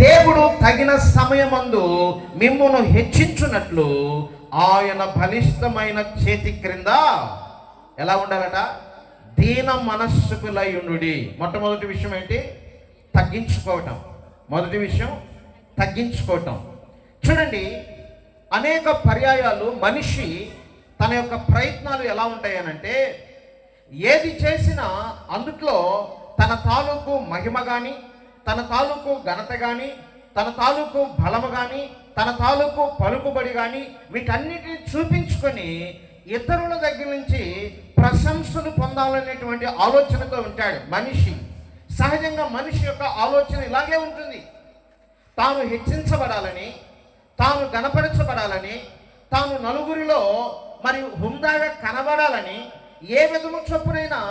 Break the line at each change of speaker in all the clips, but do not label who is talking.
దేవుడు తగిన సమయమందు మిమ్మును హెచ్చించున్నట్లు ఆయన బలిష్టమైన చేతి క్రింద ఎలా ఉండాలట? దీన మనస్సుకులయుండుడి. మొట్టమొదటి విషయం ఏంటి? తగ్గించుకోవటం. మొదటి విషయం తగ్గించుకోవటం. చూడండి, అనేక పర్యాయాలు మనిషి తన యొక్క ప్రయత్నాలు ఎలా ఉంటాయనంటే, ఏది చేసినా అందుట్లో తన తాలూకు మహిమ కానీ, తన తాలూకు ఘనత కానీ, తన తాలూకు బలము కానీ, తన తాలూకు పలుకుబడి కానీ వీటన్నిటిని చూపించుకొని ఇతరుల దగ్గర నుంచి ప్రశంసలు పొందాలనేటువంటి ఆలోచనతో ఉంటాడు మనిషి. సహజంగా మనిషి యొక్క ఆలోచన ఇలాగే ఉంటుంది. తాను హెచ్చించబడాలని, తాను గణపరచబడాలని, తాను నలుగురిలో మరియు హుందాగా కనబడాలని, ఏ విధము చొప్పునైనా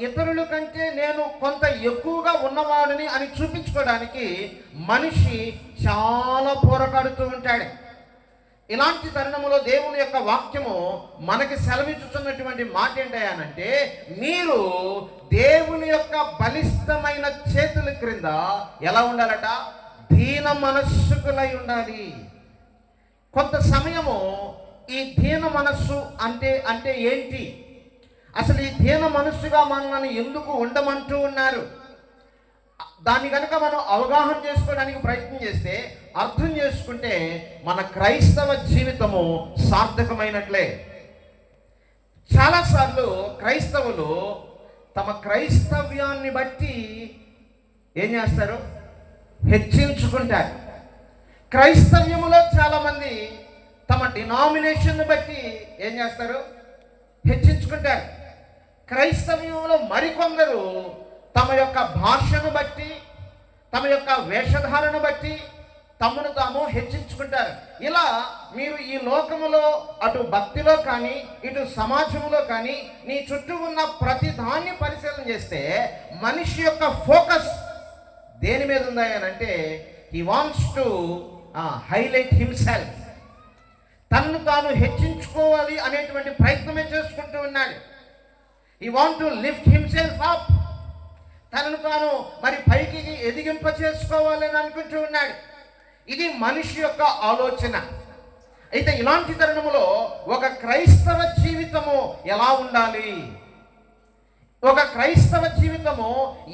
ఇతరుల కంటే నేను కొంత ఎక్కువగా ఉన్నవాడిని అని చూపించుకోవడానికి మనిషి చాలా పోరాడుతూ ఉంటాడు. ఇలాంటి తరుణంలో దేవుని యొక్క వాక్యము మనకి సెలవిచ్చుతున్నటువంటి మాట ఏంటంటే, మీరు దేవుని యొక్క బలిష్టమైన చేతుల క్రింద ఎలా ఉండాలట? దీన మనస్సుకులై ఉండాలి. కొంత సమయము ఈ దీన మనస్సు అంటే ఏంటి? అసలు ఈ దీన మనస్సుగా మనల్ని ఎందుకు ఉండమంటూ ఉన్నారు? దాన్ని కనుక మనం అవగాహన చేసుకోవడానికి ప్రయత్నం చేస్తే, అర్థం చేసుకుంటే మన క్రైస్తవ జీవితము సార్థకమైనట్లే. చాలాసార్లు క్రైస్తవులు తమ క్రైస్తవ్యాన్ని బట్టి ఏం చేస్తారు? హెచ్చించుకుంటారు. క్రైస్తవ్యములో చాలామంది తమ డినామినేషన్ బట్టి ఏం చేస్తారు? హెచ్చించుకుంటారు. క్రైస్తవ్యంలో మరికొందరు తమ యొక్క భాషను బట్టి, తమ యొక్క వేషధారను బట్టి తమను తాము హెచ్చించుకుంటారు. ఇలా మీరు ఈ లోకములో అటు భక్తిలో కానీ, ఇటు సమాజంలో కానీ, నీ చుట్టూ ఉన్న ప్రతి దాన్ని పరిశీలన చేస్తే మనిషి యొక్క ఫోకస్ దేని మీద ఉందా అని అంటే, he wants to highlight himself. తన్ను తాను హెచ్చించుకోవాలి అనేటువంటి ప్రయత్నమే చేసుకుంటూ ఉన్నాడు. He want to lift himself up. తనను తాను మరి పైకి ఎదిగింప చేసుకోవాలని అనుకుంటూ ఉన్నాడు. ఇది మనిషి యొక్క ఆలోచన. అయితే ఇలాంటి తరుణంలో ఒక క్రైస్తవ జీవితము ఎలా ఉండాలి? ఒక క్రైస్తవ జీవితము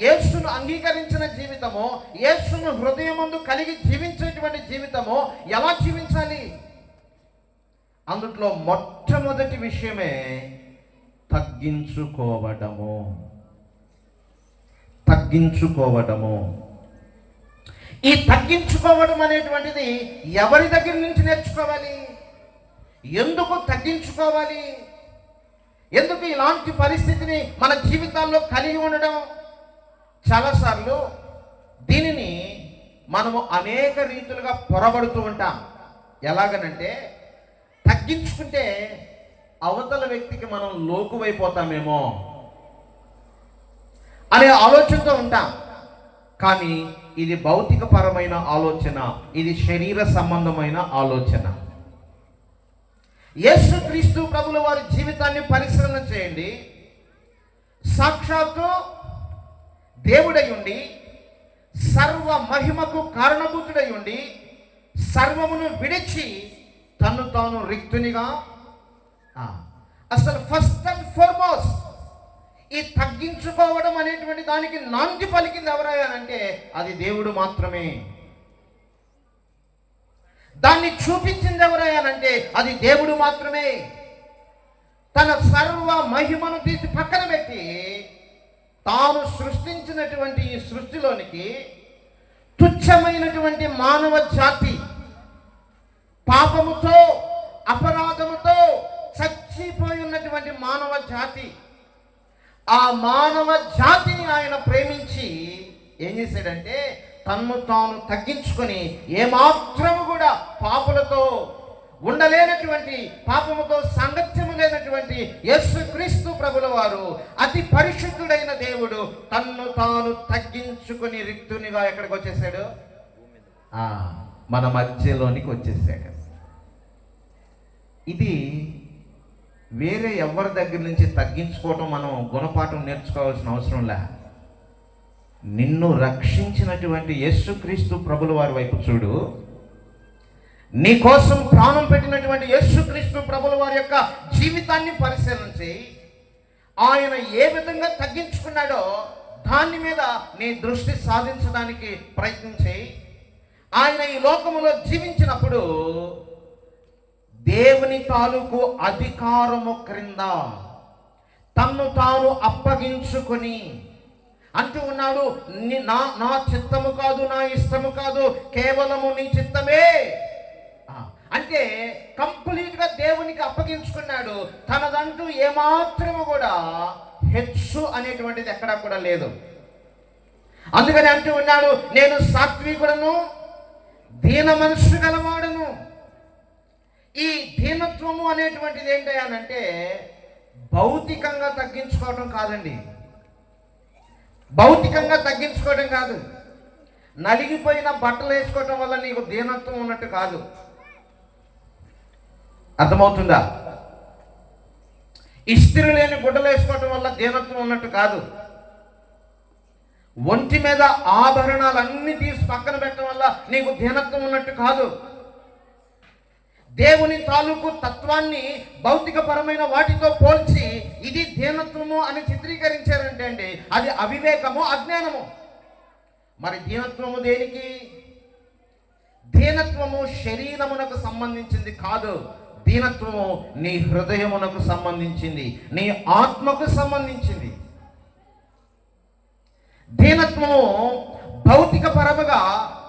యేసును అంగీకరించిన జీవితము, యేసును హృదయమందు కలిగి జీవించేటువంటి జీవితము ఎలా జీవించాలి? అందుట్లో మొట్టమొదటి విషయమే తగ్గించుకోవడము. ఈ తగ్గించుకోవడం అనేటువంటిది ఎవరి దగ్గర నుంచి నేర్చుకోవాలి? ఎందుకు తగ్గించుకోవాలి? ఎందుకు ఇలాంటి పరిస్థితిని మన జీవితాల్లో కలిగి ఉండడం? చాలాసార్లు దీనిని మనము అనేక రీతులుగా పొరబడుతూ ఉంటాం. ఎలాగనంటే, తగ్గించుకుంటే అవతల వ్యక్తికి మనం లోకువైపోతామేమో అనే ఆలోచనతో ఉంటాం. కానీ ఇది భౌతికపరమైన ఆలోచన, ఇది శరీర సంబంధమైన ఆలోచన. యేసుక్రీస్తు ప్రభుల వారి జీవితాన్ని పరిశీలన చేయండి. సాక్షాత్తు దేవుడై ఉండి, సర్వ మహిమకు కారణభూతుడై ఉండి, సర్వమును విడిచి తను తాను రిక్తునిగా, అసలు ఫస్ట్ అండ్ ఫార్మోస్ట్ ఈ తగ్గించుకోవడం అనేటువంటి దానికి నాంది పలికింది ఎవరయ్యానంటే అది దేవుడు మాత్రమే. దాన్ని చూపించింది ఎవరయ్యానంటే అది దేవుడు మాత్రమే. తన సర్వ మహిమను తీసి పక్కన పెట్టి తాను సృష్టించినటువంటి ఈ సృష్టిలోనికి తుచ్చమైనటువంటి మానవ జాతి, పాపముతో అపరాధముతో చచ్చిపోయి ఉన్నటువంటి మానవ జాతి, ఆ మానవ జాతిని ఆయన ప్రేమించి ఏం చేశాడంటే తన్ను తాను తగ్గించుకొని ఏమాత్రము కూడా పాపులతో ఉండలేనటువంటి, పాపముతో సాంగత్యము లేనటువంటి యేసుక్రీస్తు ప్రభుల వారు, అతి పరిశుద్ధుడైన దేవుడు తన్ను తాను తగ్గించుకొని రిక్తునిగా ఎక్కడికి వచ్చేసాడు? మన మధ్యలోనికి వచ్చేసాడు. ఇది వేరే ఎవరి దగ్గర నుంచి తగ్గించుకోవటం మనం గుణపాఠం నేర్చుకోవాల్సిన అవసరం లే. నిన్ను రక్షించినటువంటి యేసుక్రీస్తు ప్రభుల వారి వైపు చూడు. నీ కోసం ప్రాణం పెట్టినటువంటి యేసుక్రీస్తు ప్రభుల వారి యొక్క జీవితాన్ని పరిశీలన చేయి. ఆయన ఏ విధంగా తగ్గించుకున్నాడో దాని మీద నీ దృష్టి సాధించడానికి ప్రయత్నం చేయి. ఆయన ఈ లోకములో జీవించినప్పుడు దేవుని తాలూకు అధికారము క్రింద తన్ను తాను అప్పగించుకొని అంటూ ఉన్నాడు, నా చిత్తము కాదు, నా ఇష్టము కాదు, కేవలము నీ చిత్తమే. అంటే కంప్లీట్గా దేవునికి అప్పగించుకున్నాడు. తనదంటూ ఏమాత్రము కూడా హెచ్చు అనేటువంటిది ఎక్కడా కూడా లేదు. అందుకని అంటూ ఉన్నాడు, నేను సాత్వికుడను, దీన మనస్సు గలవాడును. ఈ దీనత్వము అనేటువంటిది ఏంటి అనంటే భౌతికంగా తగ్గించుకోవడం కాదండి. భౌతికంగా తగ్గించుకోవడం కాదు. నలిగిపోయిన బట్టలు వేసుకోవటం వల్ల నీకు దీనత్వం ఉన్నట్టు కాదు. అర్థమవుతుందా? ఇస్త్రీ లేని గుడ్డలు వేసుకోవటం వల్ల దీనత్వం ఉన్నట్టు కాదు. ఒంటి మీద ఆభరణాలన్నీ తీసి పక్కన పెట్టడం వల్ల నీకు దీనత్వం ఉన్నట్టు కాదు. దేవుని తాలూకు తత్వాన్ని భౌతికపరమైన వాటితో పోల్చి ఇది దీనత్వము అని చిత్రీకరించారంటే అండి అది అవివేకము, అజ్ఞానము. మరి దీనత్వము దేనికి? దీనత్వము శరీరమునకు సంబంధించింది కాదు. దీనత్వము నీ హృదయమునకు సంబంధించింది, నీ ఆత్మకు సంబంధించింది. దీనత్వము భౌతిక పరముగా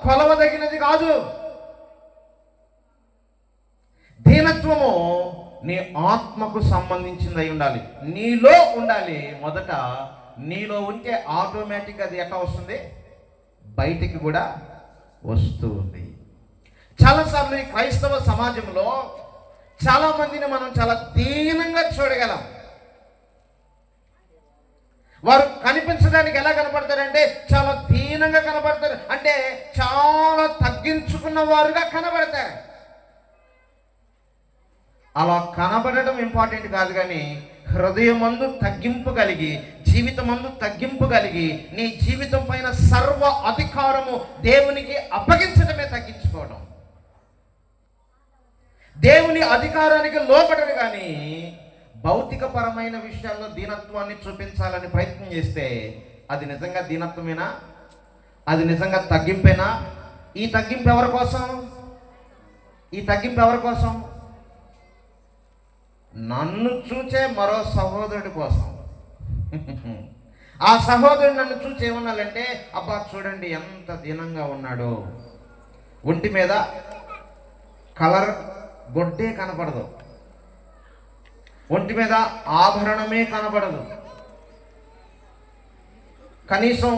కొలవదగినది కాదు. దీనత్వము నీ ఆత్మకు సంబంధించింది అయి ఉండాలి, నీలో ఉండాలి. మొదట నీలో ఉంటే ఆటోమేటిక్గా అది ఎట్లా వస్తుంది? బయటికి కూడా వస్తూ ఉంది. చాలాసార్లు ఈ క్రైస్తవ సమాజంలో చాలామందిని మనం చాలా దీనంగా చూడగలం. వారు కనిపించడానికి ఎలా కనపడతారంటే చాలా దీనంగా కనపడతారు, అంటే చాలా తగ్గించుకున్న వారుగా కనబడతారు. అలా కనబడటం ఇంపార్టెంట్ కాదు, కానీ హృదయమందు తగ్గింపు కలిగి, జీవితమందు తగ్గింపు కలిగి, నీ జీవితం పైన సర్వ అధికారము దేవునికి అప్పగించడమే తగ్గించుకోవడం. దేవుని అధికారానికి లోబడరు, కానీ భౌతికపరమైన విషయాల్లో దీనత్వాన్ని చూపించాలని ప్రయత్నం చేస్తే అది నిజంగా దీనత్వమేనా? అది నిజంగా తగ్గింపేనా? ఈ తగ్గింపు ఎవరి కోసం? ఈ తగ్గింపు ఎవరి కోసం? నన్ను చూచే మరో సహోదరుడి కోసం. ఆ సహోదరుడు నన్ను చూసి ఏమన్నాలంటే, అబ్బా చూడండి ఎంత దీనంగా ఉన్నాడు, ఒంటి మీద కలర్ గొడ్డే కనపడదు, ఒంటి మీద ఆభరణమే కనపడదు, కనీసం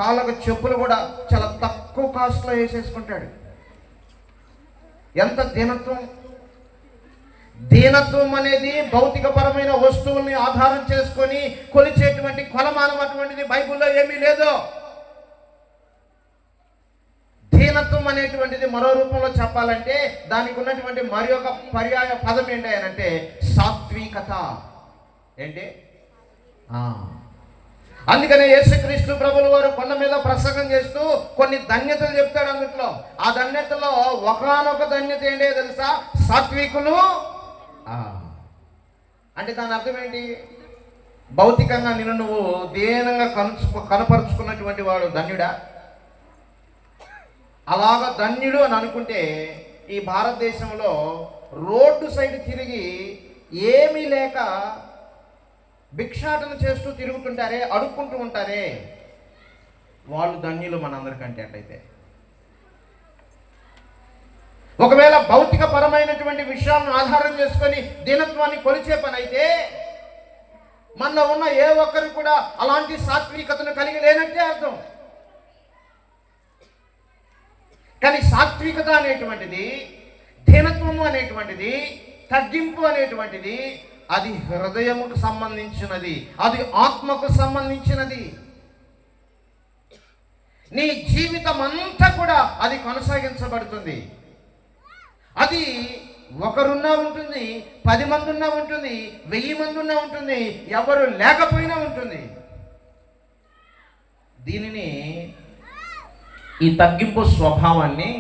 కాళ్ళకు చెప్పులు కూడా చాలా తక్కువ కాస్ట్లో వేసేసుకుంటాడు. ఎంత దీనత్వం! దీనత్వం అనేది భౌతికపరమైన వస్తువుల్ని ఆధారం చేసుకొని కొలిచేటువంటి కొలమానం అటువంటిది బైబిల్లో ఏమీ లేదు. దీనత్వం అనేటువంటిది మరో రూపంలో చెప్పాలంటే దానికి ఉన్నటువంటి మరి ఒక పర్యాయ పదం ఏంటి అంటే సాత్వికత. ఏంటి? అందుకనే యేసుక్రీస్తు ప్రభుల వారు కొండ మీద ప్రసంగం చేస్తూ కొన్ని ధన్యతలు చెప్తాడు. అందులో ఆ ధన్యతలో ఒకనొక ధన్యత ఏంటో తెలుసా? సాత్వికులు. అంటే దాని అర్థం ఏంటి? భౌతికంగా నిన్ను నువ్వు దీనంగా కనపరుచుకున్నటువంటి వాడు ధన్యుడా? అలాగ ధన్యుడు అని అనుకుంటే ఈ భారతదేశంలో రోడ్డు సైడ్ తిరిగి ఏమీ లేక భిక్షాటన చేస్తూ తిరుగుతుంటారే, అడుక్కుంటూ ఉంటారే, వాళ్ళు ధన్యులు మనందరికంటే. అట్లయితే ఒకవేళ భౌతిక పరమైనటువంటి విషయాలను ఆధారం చేసుకొని దీనత్వాన్ని కొలిచే పని అయితే మనలో ఉన్న ఏ ఒక్కరు కూడా అలాంటి సాత్వికతను కలిగి లేనట్టే అర్థం. కానీ సాత్వికత అనేటువంటిది, దీనత్వము అనేటువంటిది, తగ్గింపు అనేటువంటిది అది హృదయముకు సంబంధించినది, అది ఆత్మకు సంబంధించినది. నీ జీవితం అంతా కూడా అది కొనసాగించబడుతుంది. అది ఒకరున్నా ఉంటుంది, 10 మంది ఉన్నా ఉంటుంది, 1000 మంది ఉన్నా ఉంటుంది, ఎవరు లేకపోయినా ఉంటుంది. దీనిని, ఈ తగ్గింపు స్వభావాన్ని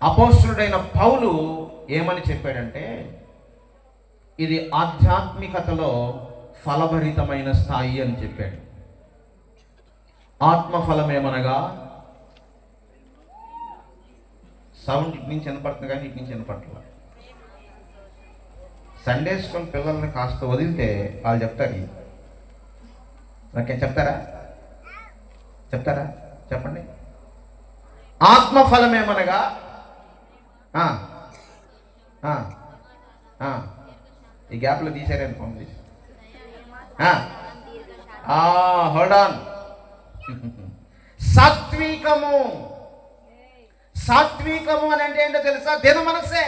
అపోస్తలుడైన పౌలు ఏమని చెప్పాడంటే, ఇది ఆధ్యాత్మికతలో ఫలభరితమైన స్థాయి అని చెప్పాడు. ఆత్మఫలమేమనగా, సౌండ్ ఇటు నుంచి వినపడుతుంది కానీ ఇటు నుంచి వినపడట్లేదు. సండే స్కూల్ పిల్లల్ని కాస్త వదిలితే వాళ్ళు చెప్తారు. నాకేం చెప్తారా? చెప్పండి. ఆత్మఫలమేమనగా, ఈ గ్యాప్లో తీసారనుకోండి. Hold on. సాత్వికము అని అంటే ఏంటో తెలుసా? దీన మనస్సే,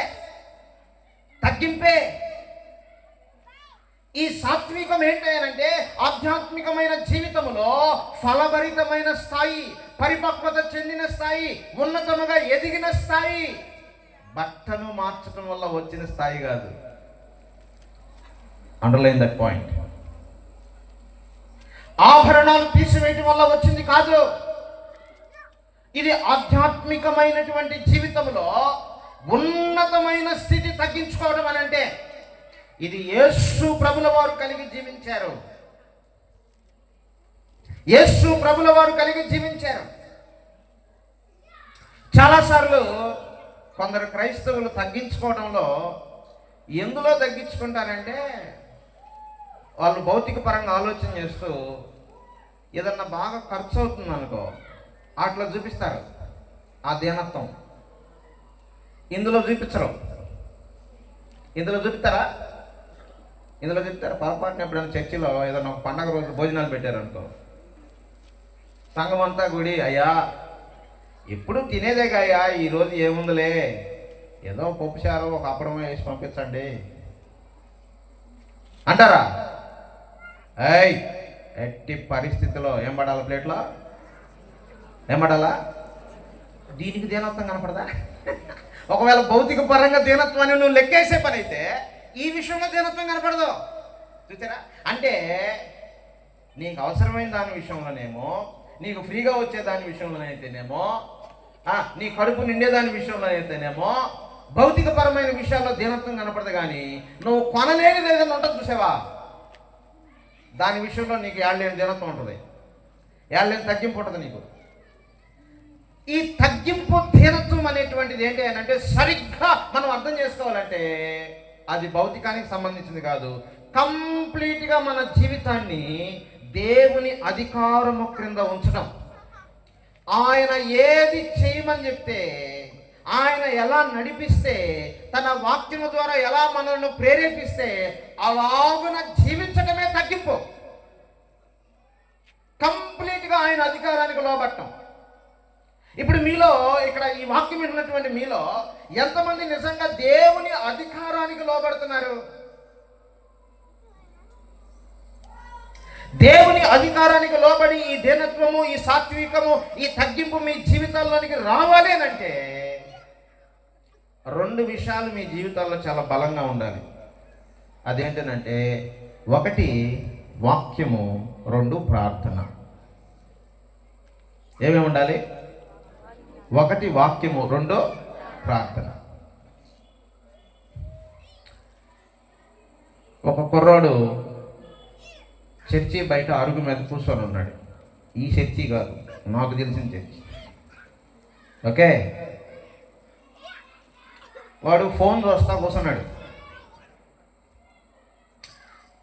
తగ్గింపే. ఈ సాత్వికం ఏంటంటే ఆధ్యాత్మికమైన జీవితంలో ఫలభరితమైన స్థాయి, పరిపక్వత చెందిన స్థాయి, ఉన్నతముగా ఎదిగిన స్థాయి. బట్టను మార్చడం వల్ల వచ్చిన స్థాయి కాదు. Underline that point. ఆభరణాలు తీసివేయటం వల్ల వచ్చింది కాదు. ఇది ఆధ్యాత్మికమైనటువంటి జీవితంలో ఉన్నతమైన స్థితి తగ్గించుకోవడం అని అంటే, ఇది యేసు ప్రభుల వారు కలిగి జీవించారు. యేసు ప్రభుల వారు కలిగి జీవించారు. చాలాసార్లు కొందరు క్రైస్తవులు తగ్గించుకోవడంలో ఎందులో తగ్గించుకుంటారంటే, వాళ్ళు భౌతిక పరంగా ఆలోచన చేస్తూ ఏదన్నా బాగా ఖర్చు అవుతుంది అనుకో, అట్లా చూపిస్తారు ఆ దీనత్వం. ఇందులో చూపించరు. ఇందులో చూపిస్తారా? పొరపాటున ఎప్పుడైనా చర్చిలో ఏదైనా ఒక పండగ రోజు భోజనాలు పెట్టారనుకో, సంఘం అంతా గుడి, అయ్యా ఎప్పుడు తినేదేగా అయ్యా, ఈరోజు ఏముందిలే, ఏదో పప్పుచారు ఒక అప్పడం వేసి పంపించండి అంటారా? ఎట్టి పరిస్థితిలో ఏం పడాలా? ప్లేట్లో ఏం పడాలా? దీనికి దీనత్వం కనపడదా? ఒకవేళ భౌతిక పరంగా దీనత్వాన్ని నువ్వు లెక్కేసే పని అయితే ఈ విషయంలో దీనత్వం కనపడదు. చూసారా? అంటే నీకు అవసరమైన దాని విషయంలోనేమో, నీకు ఫ్రీగా వచ్చే దాని విషయంలోనైతేనేమో, నీ కడుపు నిండేదాని విషయంలోనైతేనేమో భౌతిక పరమైన విషయాల్లో దీనత్వం కనపడదు. కానీ నువ్వు కొనలేనిది ఏదైనా ఉంటుంది చూసావా, దాని విషయంలో నీకు ఏళ్ళలేని దీనత్వం ఉంటుంది, ఏళ్ళలేని తగ్గింపు ఉంటుంది నీకు. ఈ తగ్గింపు దీనత్వం అనేటువంటిది ఏంటి అని అంటే, సరిగ్గా మనం అర్థం చేసుకోవాలంటే అది భౌతికానికి సంబంధించింది కాదు. కంప్లీట్గా మన జీవితాన్ని దేవుని అధికారము క్రింద ఉంచడం. ఆయన ఏది చేయమని చెప్తే, ఆయన ఎలా నడిపిస్తే, తన వాక్యము ద్వారా ఎలా మనల్ని ప్రేరేపిస్తే అలాగున జీవించడమే తగ్గింపు. కంప్లీట్గా ఆయన అధికారానికి లోబట్టం. ఇప్పుడు మీలో, ఇక్కడ ఈ వాక్యం ఉన్నటువంటి మీలో ఎంతమంది నిజంగా దేవుని అధికారానికి లోబడుతున్నారు? దేవుని అధికారానికి లోబడి ఈ దీనత్వము, ఈ సాత్వికము, ఈ తగ్గింపు మీ జీవితాల్లోనికి రావాలి అంటే రెండు విషయాలు మీ జీవితాల్లో చాలా బలంగా ఉండాలి. అదేంటనంటే, ఒకటి వాక్యము, రెండు ప్రార్థన. ఏమేమి ఉండాలి? ఒకటి వాక్యము, రెండు ప్రార్థన. ఒక కుర్రాడు చర్చి బయట అరుగు మీద కూర్చొని ఉన్నాడు. ఈ చర్చి కాదు, నాకు తెలిసిన చర్చి. ఓకే, వాడు ఫోన్ చూస్తా కూర్చున్నాడు.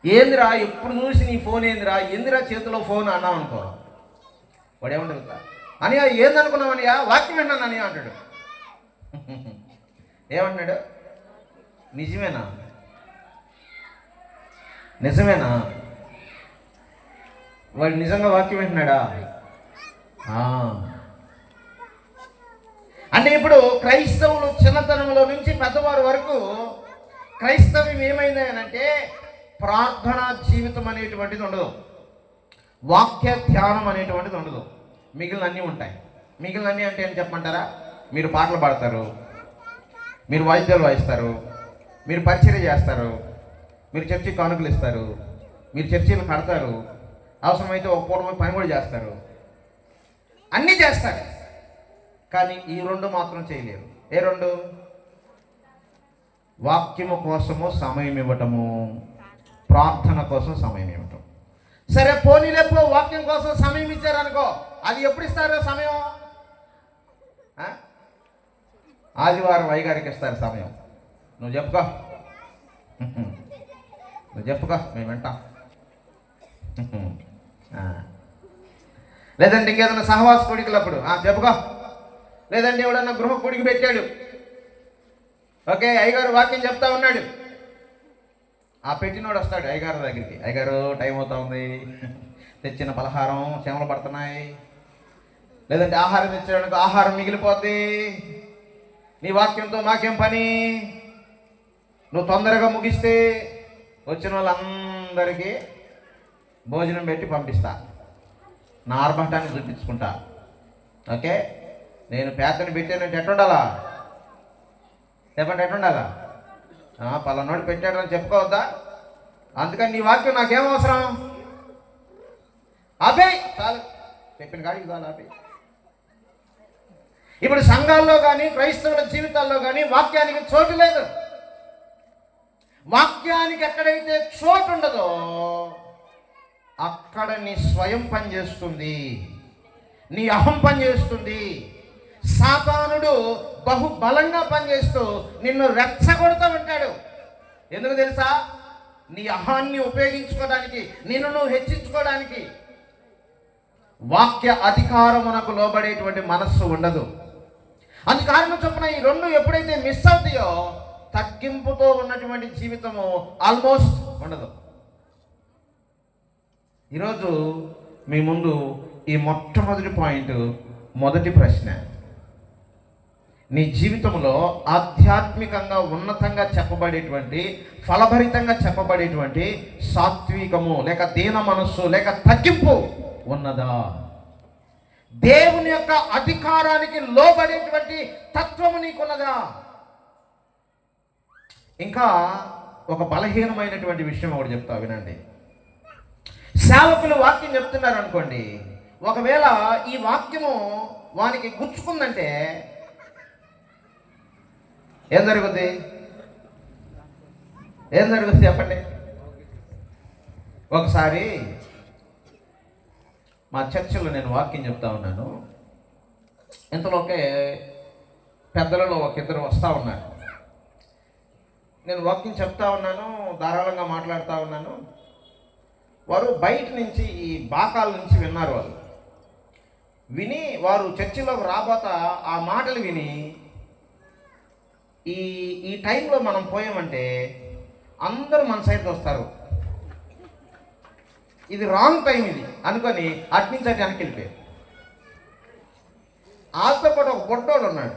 ఏందిరా ఎప్పుడు చూసి నీ ఫోన్ ఏందిరా, ఏందిరా చేతిలో ఫోన్ అన్నాం అనుకో, వాడు ఏమంటారు? అని ఏందనుకున్నావనియా, వాక్యం విన్నాను అని అంటాడు. ఏమంటున్నాడు? నిజమేనా? వాడు నిజంగా వాక్యం వింటున్నాడా? అంటే ఇప్పుడు క్రైస్తవులు చిన్నతనంలో నుంచి పెద్దవారి వరకు క్రైస్తవ్యం ఏమైంది అంటే, ప్రార్థనా జీవితం అనేటువంటిది ఉండదు, వాక్య ధ్యానం అనేటువంటిది ఉండదు. మిగిలినన్నీ ఉంటాయి. మిగిలినన్నీ అంటే ఏం చెప్పమంటారా? మీరు పాటలు పాడతారు, మీరు వాయిద్యాలు వాయిస్తారు, మీరు పరిచర్య చేస్తారు, మీరు చర్చి కానుకలు ఇస్తారు, మీరు చర్చీలు కడతారు, అవసరమైతే ఒక పూట పని కూడా చేస్తారు. అన్నీ చేస్తాడు, కానీ ఈ రెండు మాత్రం చేయలేరు. ఏ రెండు? వాక్యము కోసము సమయం ఇవ్వటము, ప్రార్థన కోసం సమయం ఇవ్వటం. సరే పోనీలేపో వాక్యం కోసం సమయం ఇచ్చారనుకో, అది ఎప్పుడు ఇస్తారు సమయం? ఆదివారం అయ్యగారికి ఇస్తారు సమయం. నువ్వు చెప్పుకో, నువ్వు చెప్పుకో, మేము వింటాం. లేదంటే ఇంకేదన్నా సహవాస కొడుకులప్పుడు చెప్పుకో. లేదంటే ఎవడన్నా గృహ కొడుకు పెట్టాడు, ఓకే అయ్యగారు వాక్యం చెప్తా ఉన్నాడు, ఆ పెట్టినోడు వస్తాడు అయ్యగారు దగ్గరికి. అయ్యగారు టైం అవుతా ఉంది, తెచ్చిన పలహారం చెమలు పడుతున్నాయి. లేదంటే ఆహారం తెచ్చాడు, ఆహారం మిగిలిపోద్ది, నీ వాక్యంతో మాకేం పని, నువ్వు తొందరగా ముగిస్తే వచ్చిన వాళ్ళందరికీ భోజనం పెట్టి పంపిస్తా, నా ఆర్భటాన్ని చూపించుకుంటా. ఓకే, నేను పేదని పెట్టానంటే ఎట్టుండాలా చెప్పండి, ఎట్టుండాలా? పలానాడు పెట్టాడు అని చెప్పుకోవద్దా? అందుకని నీ వాక్యం నాకేం అవసరం? ఆపే, చాలు, చెప్పిన కాడికి చాలు, ఆపే. ఇప్పుడు సంఘాల్లో కానీ క్రైస్తవుల జీవితాల్లో కానీ వాక్యానికి చోటు లేదు. వాక్యానికి ఎక్కడైతే చోటు ఉండదో అక్కడ నీ స్వయం పనిచేస్తుంది, నీ అహం పనిచేస్తుంది. సాతానుడు బహుబలంగా పనిచేస్తూ నిన్ను రెచ్చగొడుతూ ఉంటాడు. ఎందుకు తెలుసా? నీ అహాన్ని ఉపయోగించుకోవడానికి, నిన్ను నువ్వు హెచ్చించుకోవడానికి. వాక్య అధికారమునకు లోబడేటువంటి మనస్సు ఉండదు. అది కారణం చొప్పున ఈ రెండు ఎప్పుడైతే మిస్ అవుతాయో తగ్గింపుతో ఉన్నటువంటి జీవితము ఆల్మోస్ట్ ఉండదు. ఈరోజు మీ ముందు ఈ మొట్టమొదటి పాయింట్, మొదటి ప్రశ్న, నీ జీవితంలో ఆధ్యాత్మికంగా ఉన్నతంగా చెప్పబడేటువంటి, ఫలభరితంగా చెప్పబడేటువంటి సాత్వికము లేక దీన మనస్సు లేక తగ్గింపు ఉన్నదా? దేవుని యొక్క అధికారానికి లోబడేటువంటి తత్వము నీకున్నదా? ఇంకా ఒక బలహీనమైనటువంటి విషయం ఒకటి చెప్తా, వినండి. సేవకులు వాక్యం చెప్తున్నారు అనుకోండి, ఒకవేళ ఈ వాక్యము వానికి గుచ్చుకుందంటే ఏం జరుగుద్ది? ఏం జరుగుతుంది చెప్పండి. ఒకసారి మా చర్చిలో నేను వాక్యం చెప్తా ఉన్నాను, ఇంతలోకే పెద్దలలో ఒక ఇద్దరు వస్తూ ఉన్నారు. నేను వాక్యం చెప్తా ఉన్నాను, ధారాళంగా మాట్లాడుతూ ఉన్నాను. వారు బయట నుంచి, ఈ బాకాల నుంచి విన్నారు. వాళ్ళు విని వారు చర్చిలోకి రాబోతా ఆ మాటలు విని, ఈ టైంలో మనం పోయామంటే అందరూ మన సైడ్ వస్తారు, ఇది రాంగ్ టైం ఇది అనుకొని అట్నుంచి అటు వెనక్కి వెళ్ళిపోయారు. వాళ్ళతో పాటు ఒక బొడ్డోడు ఉన్నాడు.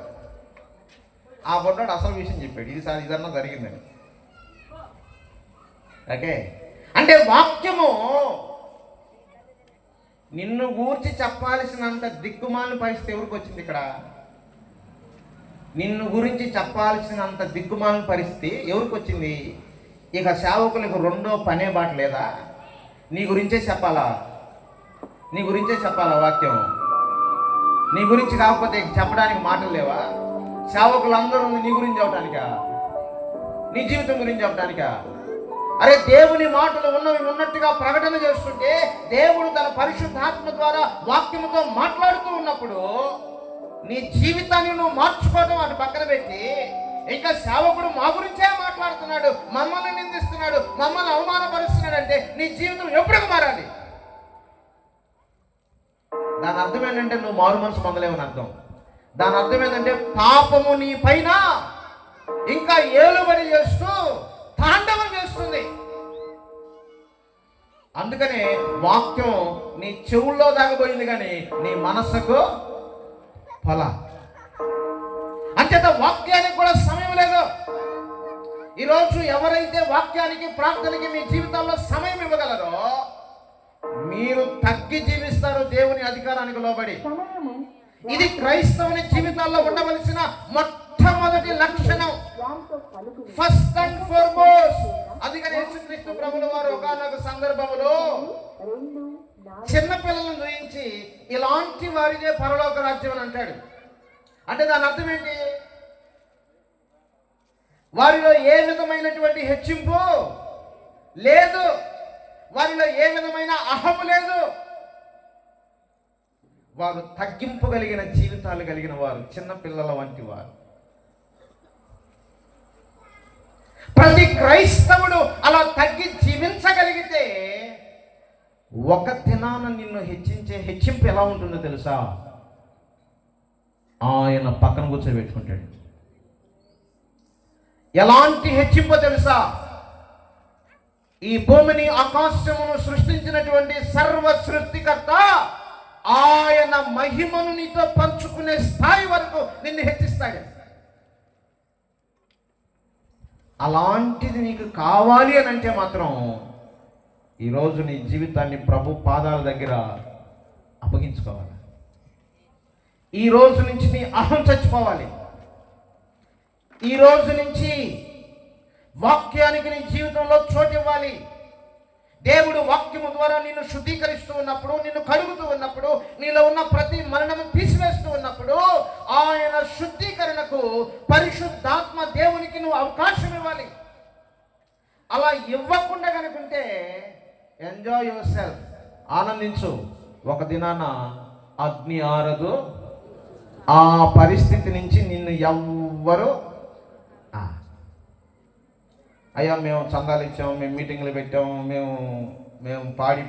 ఆ బొడ్డోడు అసలు విషయం చెప్పాడు, ఇది సార్ ఇదన్నా జరిగిందని. ఓకే, అంటే వాక్యము నిన్ను గూర్చి చెప్పాల్సినంత దిక్కుమాలిన పరిస్థితి ఎవరికి వచ్చింది ఇక్కడ? నిన్ను గురించి చెప్పాల్సినంత దిక్కుమాలిన పరిస్థితి ఎవరికి వచ్చింది? ఇక సేవకులకు రెండో పనే బాట లేదా? నీ గురించే చెప్పాలా, నీ గురించే చెప్పాలా వాక్యం? నీ గురించి కాకపోతే చెప్పడానికి మాటలు లేవా? సేవకులందరూ నీ గురించి చెప్పడానికా? నీ జీవితం గురించి చెప్పడానికా? అరే, దేవుని మాటలు ఉన్నవి ఉన్నట్టుగా ప్రకటన చేస్తుంటే, దేవుడు తన పరిశుద్ధాత్మ ద్వారా వాక్యముతో మాట్లాడుతూ ఉన్నప్పుడు నీ జీవితాన్ని నువ్వు మార్చుకోవడం అటు పక్కన పెట్టి, ఇంకా సేవకుడు మా గురించే మాట్లాడుతున్నాడు, మమ్మల్ని నిందిస్తున్నాడు, మమ్మల్ని అవమానపరుస్తున్నాడు అంటే నీ జీవితం ఎప్పుడు మారాలి? దాని అర్థం ఏంటంటే నువ్వు మారు మనసు పొందలేవని అర్థం. దాని అర్థం ఏంటంటే పాపము నీ పైన ఇంకా ఏలుబడి చేస్తూ తాండవం చేస్తుంది. అందుకనే వాక్యం నీ చెవుల్లో దాగబోయింది కానీ నీ మనస్సుకు ఫల. అంచేత వాక్యానికి కూడా సమయం లేదు. ఈరోజు ఎవరైతే వాక్యానికి, ప్రార్థనకి మీ జీవితాల్లో సమయం ఇవ్వగలరో మీరు తగ్గి జీవిస్తారు దేవుని అధికారానికి లోబడి. ఇది క్రైస్తవుని జీవితాల్లో ఉండవలసిన మొట్టమొదటి లక్షణం, ఫస్ట్ అండ్ ఫార్మోస్ట్. అందుకని యేసుక్రీస్తు ప్రభుల వారు ఒకానొక సందర్భంలో చిన్నపిల్లలను గురించి ఇలాంటి వారిదే పరలోక రాజ్యం అని అంటాడు. అంటే దాని అర్థం ఏంటి? వారిలో ఏ విధమైనటువంటి హెచ్చింపు లేదు, వారిలో ఏ విధమైన అహము లేదు. వారు తగ్గింపు కలిగిన జీవితాలు కలిగిన వారు, చిన్నపిల్లల వంటి వారు. ప్రతి క్రైస్తవుడు అలా తగ్గి జీవించగలిగితే ఒక దినాన నిన్ను హెచ్చింపు ఎలా ఉంటుందో తెలుసా? ఆయన పక్కన కూర్చోబెట్టుకుంటాడు. ఎలాంటి హెచ్చింపో తెలుసా? ఈ భూమిని ఆకాశమును సృష్టించినటువంటి సర్వ సృష్టికర్త ఆయన మహిమను నీతో పంచుకునే స్థాయి వరకు నిన్ను హెచ్చిస్తాడు. అలాంటిది నీకు కావాలి అని అంటే మాత్రం ఈరోజు నీ జీవితాన్ని ప్రభు పాదాల దగ్గర అప్పగించుకోవాలి. ఈ రోజు నుంచి నీ అహం చచ్చిపోవాలి. ఈ రోజు నుంచి వాక్యానికి నీ జీవితంలో చోటు ఇవ్వాలి. దేవుడు వాక్యము ద్వారా నిన్ను శుద్ధీకరిస్తూ ఉన్నప్పుడు, నిన్ను కడుగుతూ ఉన్నప్పుడు, నీలో ఉన్న ప్రతి మరణము తీసివేస్తూ ఉన్నప్పుడు ఆయన శుద్ధీకరణకు పరిశుద్ధాత్మ దేవునికి నువ్వు అవకాశం ఇవ్వాలి. అలా ఇవ్వకుండా కనుకుంటే ఎంజాయ్ యువర్ సెల్ఫ్, ఆనందించు. ఒక దినాన అగ్ని ఆరదు. ఆ పరిస్థితి నుంచి నిన్ను ఎవ్వరు అయ్యా మేము చందాలు ఇచ్చాము, మేము మీటింగ్లు పెట్టాము, మేము పాడి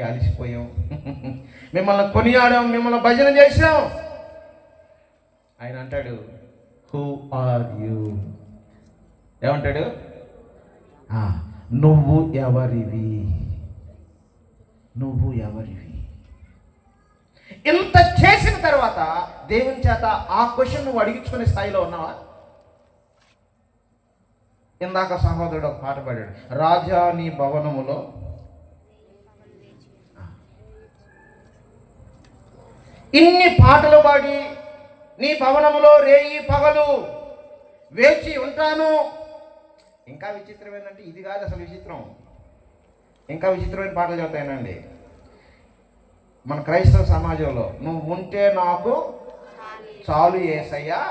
అలిసిపోయాం, మిమ్మల్ని కొనియాడాం, మిమ్మల్ని భజన చేశాం. ఆయన అంటాడు, హూ ఆర్ యూ? ఏమంటాడు? నువ్వు ఎవరివి? నువ్వు ఎవరివి? ఇంత చేసిన తర్వాత దేవుని చేత ఆ క్వశ్చన్ నువ్వు అడిగించుకునే స్థాయిలో ఉన్నావా? ఇందాక సహోదరుడు ఒక పాట పాడాడు, రాజా నీ భవనములో. ఇన్ని పాటలు పాడి నీ భవనములో రేయి పగలు వేచి ఉంటాను. ఇంకా విచిత్రం ఏంటంటే, ఇది కాదు అసలు విచిత్రం, ఇంకా విచిత్రమైన పాటలు చెబుతాయనండి మన క్రైస్తవ సమాజంలో. నువ్వు ఉంటే నాకు చాలు యేసయ్యా,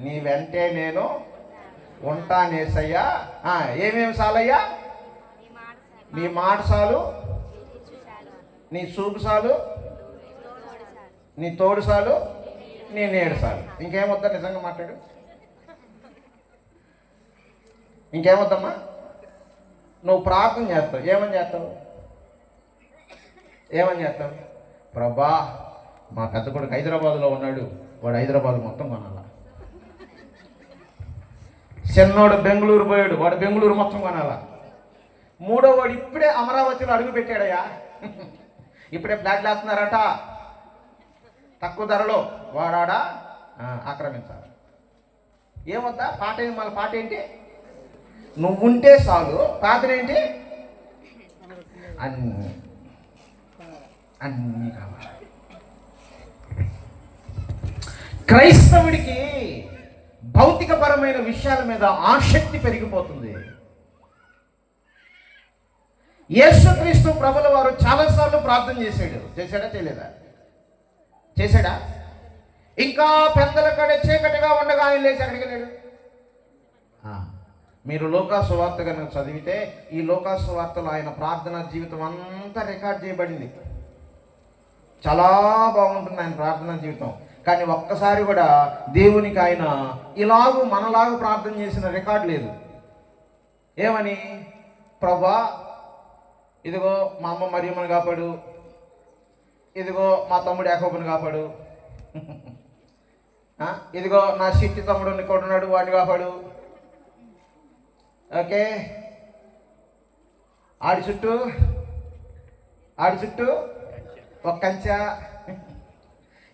నీ వెంటే నేను ఉంటానేసయ్యా. ఏమేమి చాలయ్యా? నీ మాట చాలు, నీ చూపు చాలు, నీ తోడు చాలు, నీ నేడు చాలు. ఇంకేమొద్దా? నిజంగా మాట్లాడు, ఇంకేమొద్దమ్మా? నువ్వు ప్రార్థన చేస్తావు, ఏమని చేస్తావు? ప్రభా, మా పెద్ద కొడుకు హైదరాబాద్లో ఉన్నాడు, వాడు హైదరాబాద్ మొత్తం కొనాల. చిన్నోడు బెంగళూరు పోయాడు, వాడు బెంగళూరు మొత్తం కొనాలా. మూడో వాడు ఇప్పుడే అమరావతిలో అడుగు పెట్టాడయ్యా, ఇప్పుడే ఫ్లాట్లు వేస్తున్నారట తక్కువ ధరలో, వాడా ఆక్రమించాలి. ఏమొద్దా? పాట ఏంటి? మళ్ళీ పాట ఏంటి? నువ్వుంటే చాలు, పాతనేంటి? అన్నీ కావాలి. క్రైస్తవుడికి భౌతికపరమైన విషయాల మీద ఆసక్తి పెరిగిపోతుంది. యేసుక్రీస్తు ప్రభుల వారు చాలాసార్లు ప్రార్థన చేశాడా చేయలేదా? చేశాడా? ఇంకా పెద్దల కడే చీకటిగా ఉండగా ఆయన లేచి అక్కడికి వెళ్ళాడు. మీరు లోకా సువార్త కనుక చదివితే ఈ లోకా సువార్తలో ఆయన ప్రార్థనా జీవితం అంతా రికార్డ్ చేయబడింది. చాలా బాగుంటుంది ఆయన ప్రార్థనా జీవితం. కానీ ఒక్కసారి కూడా దేవునికి ఆయన ఇలాగూ మనలాగా ప్రార్థన చేసిన రికార్డు లేదు. ఏమని? ప్రభా, ఇదిగో మా అమ్మ మరియమ్మని కాపాడు, ఇదిగో మా తమ్ముడు యాకోబుని కాపాడు, ఇదిగో నా సిట్టి తమ్ముడు ఉన్నాడు వాడిని కాపాడు. ఓకే, ఆడి చుట్టూ ఒక కంచె,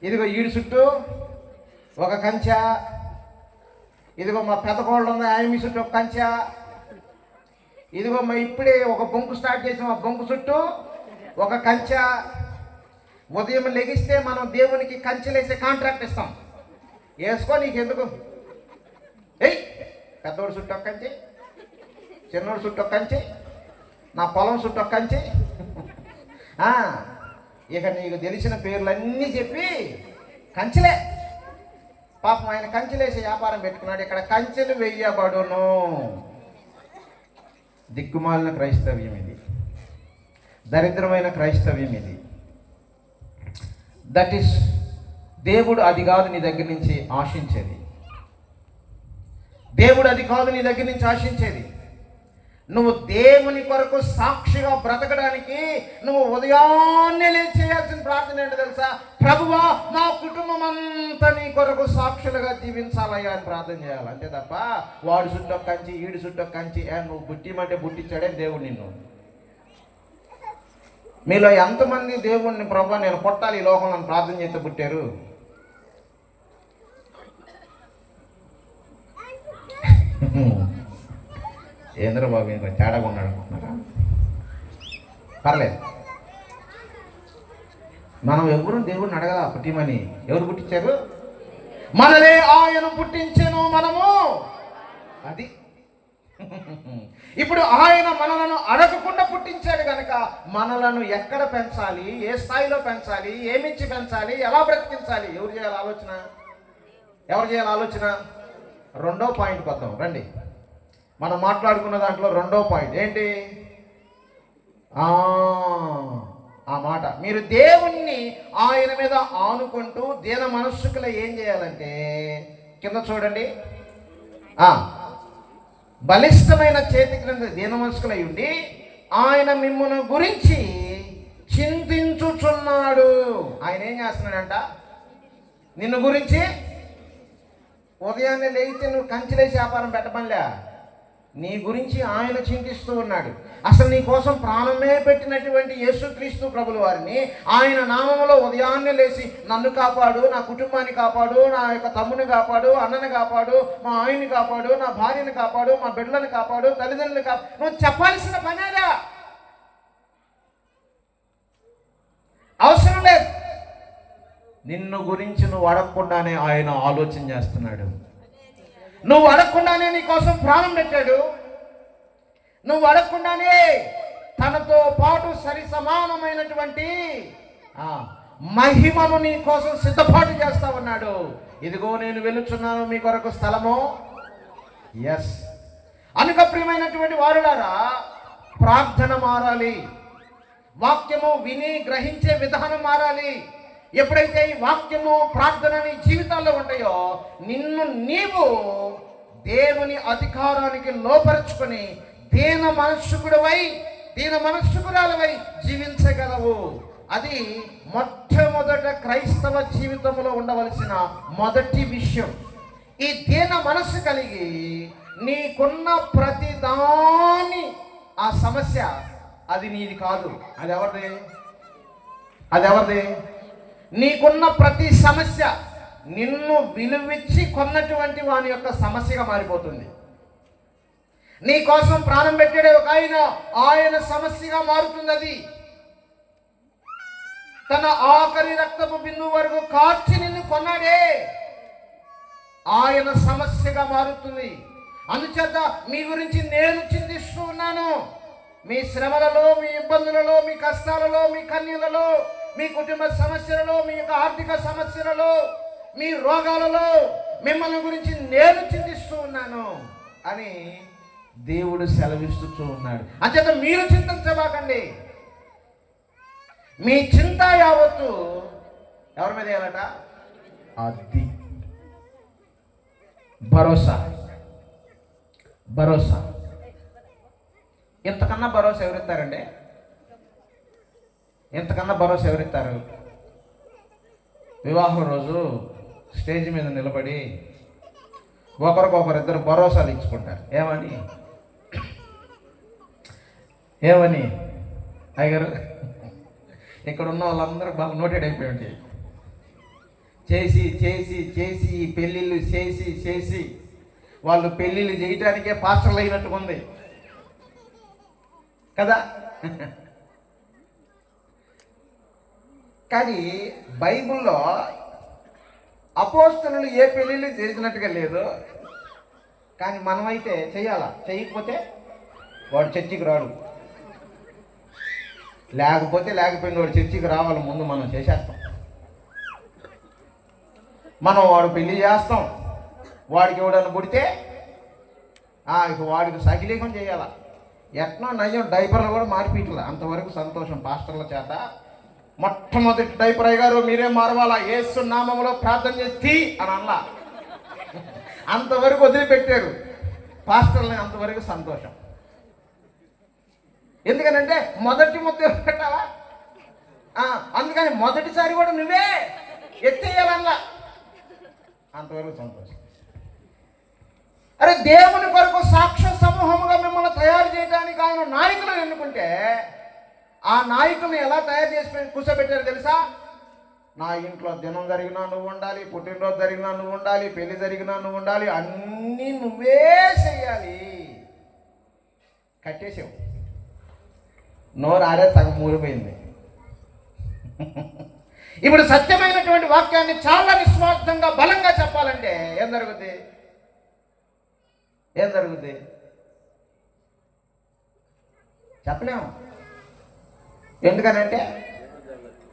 ఇదిగో ఈడు చుట్టూ ఒక కంచె, ఇదిగో మా పెద్ద కోళ్ళు ఉంది ఆమె చుట్టూ ఒక కంచె, ఇదిగో మా ఇప్పుడే ఒక బొంకు స్టార్ట్ చేసాం ఆ బొంకు చుట్టూ ఒక కంచె. ఉదయం లెగిస్తే మనం దేవునికి కంచెలేసే కాంట్రాక్ట్ ఇస్తాం. వేసుకో, నీకెందుకు? పెద్దోడు చుట్టూ ఒక కంచె, చిన్నోడు చుట్టూ ఒక కంచె, నా పొలం చుట్టూ కంచి. ఇక నీకు తెలిసిన పేర్లన్నీ చెప్పి కంచెలే. పాపం ఆయన కంచెలేసి వ్యాపారం పెట్టుకున్నాడు. ఇక్కడ కంచెలు వెయ్యబడును. దిక్కుమాలిన క్రైస్తవ్యం ఇది, దరిద్రమైన క్రైస్తవ్యం ఇది. దట్ ఈస్, దేవుడు అది కాదు నీ దగ్గర నుంచి ఆశించేది. దేవుడు అది కాదు నీ దగ్గర నుంచి ఆశించేది. నువ్వు దేవుని కొరకు సాక్షిగా బ్రతకడానికి నువ్వు ఉదయాన్నే లేచి చేయాల్సిన ప్రార్థన ఏంటో తెలుసా? ప్రభువా, మా కుటుంబం అంతా నీ కొరకు సాక్షులుగా జీవించాలయ్యా అని ప్రార్థన చేయాలి. అంతే తప్ప వాడు చుట్టూ కంచి ఈడు చుట్టూ కంచి నువ్వు బుట్టిమంటే బుట్టించాడే దేవుడు నిన్ను. మీలో ఎంతమంది దేవుణ్ణి ప్రభువా నేను కొట్టాలి ఈ లోకంలో ప్రార్థన చేస్తే పుట్టారు? ఏంద్ర బాబు ఇంకా తేడాగా ఉన్నాడు అనుకుంటున్నారా? పర్లేదు, మనం ఎవరు దేవుడిని అడగల పుట్టిమని. ఎవరు పుట్టించారు? మనలే ఆయన పుట్టించాను మనము. అది ఇప్పుడు ఆయన మనలను అడగకుండా పుట్టించాడు కనుక మనలను ఎక్కడ పెంచాలి, ఏ స్థాయిలో పెంచాలి, ఏమిచ్చి పెంచాలి, ఎలా బ్రతికించాలి ఎవరు చేయాలి ఆలోచన? ఎవరు చేయాలి ఆలోచన? రెండో పాయింట్కి వద్దాం రండి. మనం మాట్లాడుకున్న దాంట్లో రెండో పాయింట్ ఏంటి? ఆ మాట, మీరు దేవుణ్ణి ఆయన మీద ఆనుకుంటూ దీన మనస్సుకుల ఏం చేయాలంటే కింద చూడండి, బలిష్టమైన చేతి క్రింద దీన మనస్కులై ఉండి ఆయన మిమ్మును గురించి చింతించుచున్నాడు. ఆయన ఏం చేస్తున్నాడంట? నిన్ను గురించి. ఉదయాన్నే లేగితే నువ్వు కంచెలేసి వ్యాపారం పెట్టమనిలే, నీ గురించి ఆయన చింతిస్తూ ఉన్నాడు. అసలు నీ కోసం ప్రాణమే పెట్టినటువంటి యేసుక్రీస్తు ప్రభుల వారిని ఆయన నామములో ఉదయాన్నే లేచి నన్ను కాపాడు, నా కుటుంబాన్ని కాపాడు, నా యొక్క తమ్ముని కాపాడు, అన్నని కాపాడు, మా ఆయన్ని కాపాడు, నా భార్యని కాపాడు, మా బిడ్డలను కాపాడు, తల్లిదండ్రులు కాపాడు, నువ్వు చెప్పాల్సిన పనేదా? అవసరం లేదు. నిన్ను గురించి నువ్వు అడగకుండానే ఆయన ఆలోచన చేస్తున్నాడు. నువ్వు అడగకుండానే నీ కోసం ప్రాణం పెట్టాడు. నువ్వు అడగకుండానే తనతో పాటు సరి సమానమైనటువంటి మహిమను నీ కోసం సిద్ధపాటు చేస్తా ఉన్నాడు. ఇదిగో నేను వెలుచున్నాను మీ కొరకు స్థలము. ఎస్, అనుక ప్రియమైనటువంటి వారులారా, ప్రార్థన మారాలి. వాక్యము విని గ్రహించే విధానం మారాలి. ఎప్పుడైతే ఈ వాక్యము ప్రార్థన నీ జీవితాల్లో ఉంటాయో నిన్ను నీవు దేవుని అధికారానికి లోపరుచుకొని దీన మనస్సుకుడవై దీన మనస్సుకురాలవై జీవించగలవు. అది మొట్టమొదట క్రైస్తవ జీవితంలో ఉండవలసిన మొదటి విషయం. ఈ దీన మనస్సు కలిగి నీకున్న ప్రతి దాని ఆ సమస్య అది నీది కాదు. అది ఎవరిది? అది ఎవరిది? నీకున్న ప్రతి సమస్య నిన్ను విలువిచ్చి కొన్నటువంటి వాని యొక్క సమస్యగా మారిపోతుంది. నీ కోసం ప్రాణం పెట్టాడే ఒక ఆయన సమస్యగా మారుతుంది. అది తన ఆఖరి రక్తపు బిందువు వరకు కార్చి నిన్ను కొన్నాడే, ఆయన సమస్యగా మారుతుంది. అందుచేత మీ గురించి నేను చింతిస్తూ ఉన్నాను. మీ శ్రమలలో, మీ ఇబ్బందులలో, మీ కష్టాలలో, మీ కన్నీళ్లలో, మీ కుటుంబ సమస్యలలో, మీ యొక్క ఆర్థిక సమస్యలలో, మీ రోగాలలో మిమ్మల్ని గురించి నేను చింతిస్తూ ఉన్నాను అని దేవుడు సెలవిస్తూ ఉన్నాడు. అంచేత మీరు చింతించబాకండి. మీ చింత యావత్తు ఎవరి మీద వేయాలట? అది భరోసా. భరోసా ఇంతకన్నా భరోసా ఎవరిస్తారండి? ఇంతకన్నా భరోసా ఎవరిస్తారు? వివాహం రోజు స్టేజ్ మీద నిలబడి ఒకరికొకరిద్దరు భరోసాలు ఇచ్చుకుంటారు. ఏమని? ఏమని? అయ్యగారు, ఇక్కడ ఉన్న వాళ్ళందరూ బాగా నోటెడ్ అయిపోయి ఉంటాయి. చేసి చేసి చేసి పెళ్ళిళ్ళు చేసి చేసి వాళ్ళు పెళ్ళిళ్ళు చేయటానికే పాస్టర్లు అయినట్టుగా ఉంది కదా. కానీ బైబిల్లో అపోస్తలులు ఏ పెళ్ళిళ్ళు చేసినట్టుగా లేదు. కానీ మనమైతే చేయాలా? చేయకపోతే వాడు చర్చికి రాడు. లేకపోతే లేకపోయిన వాడు చర్చికి రావాలి, ముందు మనం చేసేస్తాం. మనం వాడు పెళ్లి చేస్తాం, వాడికి ఎవడన్నా పుడితే ఇక వాడికి సకిలీకం చేయాల. ఎట్నో నయ్యం డైపర్లు కూడా మార్పిట్లా. అంతవరకు సంతోషం పాస్టర్ల చేత. మొట్టమొదటి డైపర్ అయ్యారు మీరే మారవాలా, యేసు నామములో ప్రార్థన చేసి అని అలా అంతవరకు వదిలిపెట్టారు పాస్టర్లని. అంతవరకు సంతోషం. ఎందుకనంటే మొదటి ముద్ద పెట్టాలా, అందుకని మొదటిసారి కూడా నువ్వే ఎత్తేయాలన్నా, అంతవరకు సంతోషం. అరే దేవుని కొరకు సాక్ష్య సమూహముగా మిమ్మల్ని తయారు చేయడానికి ఆయన నాయకులను ఎన్నుకుంటే, ఆ నాయకుల్ని ఎలా తయారు చేసి కూర్చోబెట్టారు తెలుసా? నా ఇంట్లో దినం జరిగినా నువ్వు ఉండాలి, పుట్టినరోజు జరిగినా నువ్వు ఉండాలి, పెళ్లి జరిగినా నువ్వు ఉండాలి, అన్నీ నువ్వే చెయ్యాలి. కట్టేసావు, నోరు ఆడే సగం మూడిపోయింది. ఇప్పుడు సత్యమైనటువంటి వాక్యాన్ని చాలా నిస్వార్థంగా బలంగా చెప్పాలంటే ఏం జరుగుద్ది? చెప్పలేము. ఎందుకనంటే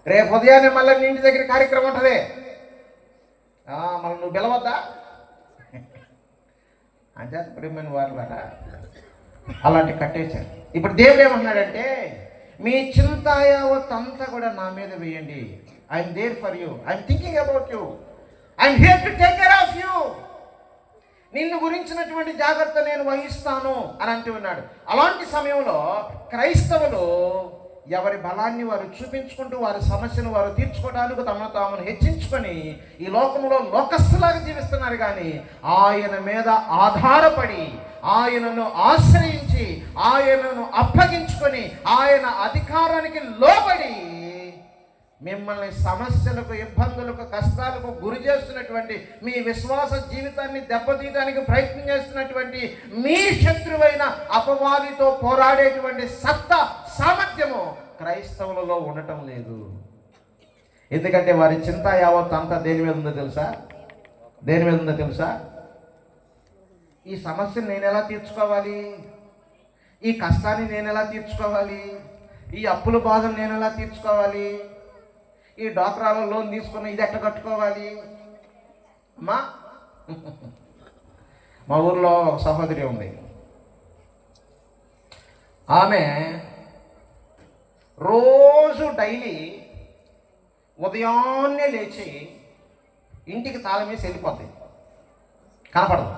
రేపు ఉదయాన్నే మళ్ళీ నీ ఇంటి దగ్గర కార్యక్రమం ఉంటుంది, మళ్ళీ నువ్వు పిలవద్దా? అంటే ప్రియమైన వారు అలాంటి కట్టేశారు. ఇప్పుడు దేవుడు ఏమన్నాడంటే, మీ చింత యావత్తంతా కూడా నా మీద వేయండి. I'm there for you, I'm thinking about you, I'm here to take care of you. నిన్ను గురించినటువంటి జాగ్రత్త నేను వహిస్తాను అని అంటూ ఉన్నాడు. అలాంటి సమయంలో క్రైస్తవులు ఎవరి బలాన్ని వారు చూపించుకుంటూ వారి సమస్యను వారు తీర్చుకోవడానికి తమను తామును హెచ్చించుకొని ఈ లోకంలో లోకస్తులాగా జీవిస్తున్నారు. కానీ ఆయన మీద ఆధారపడి, ఆయనను ఆశ్రయించి, ఆయనను అప్పగించుకొని, ఆయన అధికారానికి లోబడి మిమ్మల్ని సమస్యలకు, ఇబ్బందులకు, కష్టాలకు గురి చేస్తున్నటువంటి, మీ విశ్వాస జీవితాన్ని దెబ్బతీయడానికి ప్రయత్నం చేస్తున్నటువంటి మీ శత్రువైన అపవాదితో పోరాడేటువంటి సత్తా, సామర్థ్యము క్రైస్తవులలో ఉండటం లేదు. ఎందుకంటే వారి చింత యావత్ అంతా దేని మీద ఉందో తెలుసా? ఈ సమస్యను నేను ఎలా తీర్చుకోవాలి, ఈ కష్టాన్ని నేను ఎలా తీర్చుకోవాలి, ఈ అప్పుల బాధను నేను ఎలా తీర్చుకోవాలి, ఈ డాక్రాలో లోన్ తీసుకుని ఇది ఎట్లా కట్టుకోవాలి. మా ఊర్లో ఒక సహోదరి ఉంది. ఆమె రోజు డైలీ ఉదయాన్నే లేచి ఇంటికి తాళం వేసి వెళ్ళిపోద్ది. కనపడదు.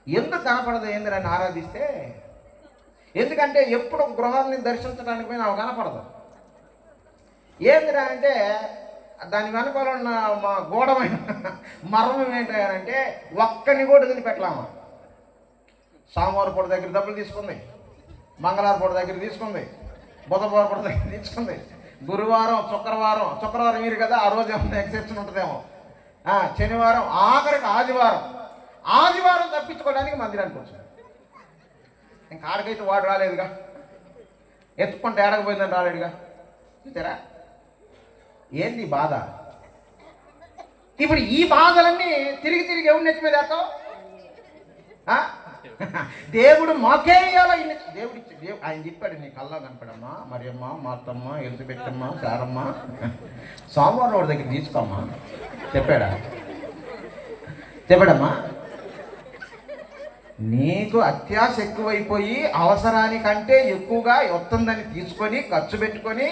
ఎందుకు కనపడదు ఏందని ఆరాధిస్తే, ఎందుకంటే ఎప్పుడు గృహాన్ని దర్శించడానికి పోయినా ఆమె కనపడదు. ఏందిరా అంటే దాని వెనకాల ఉన్న మా గూఢమైన మర్మం ఏంటంటే ఒక్కని కూడా వదిలిపెట్టలామా. సోమవారం పూట దగ్గర డబ్బులు తీసుకుంది, మంగళవారం పూట దగ్గర తీసుకుంది, బుధవారం పూట దగ్గర తీసుకుంది, గురువారం, శుక్రవారం మీరు కదా, ఆ రోజు ఏమన్నా ఎక్సెప్షన్ ఉంటుందేమో, శనివారం, ఆఖరికి ఆదివారం తప్పించుకోవడానికి మందిరానికి వచ్చాడు. ఇంకా ఆడకైతే వాడు రాలేదుగా, ఎత్తుకుంటే ఏడకపోయిందని రాలేడుగా. చూసారా ఏంది బాధ? ఇప్పుడు ఈ బాధలన్నీ తిరిగి ఎవరు నెత్తి మీద వేస్తావు? దేవుడు మాకే దేవుడు ఆయన చెప్పాడు, నీ కల్లా కనపడమ్మా, మరియమ్మ, మా అత్తమ్మ, ఎలిజబెత్తమ్మ, సారమ్మ, సోమవారం వాడి దగ్గర తీసుకోమ్మా చెప్పాడమ్మా. నీకు అత్యాశ ఎక్కువైపోయి అవసరానికంటే ఎక్కువగా వస్తుందని తీసుకొని ఖర్చు పెట్టుకొని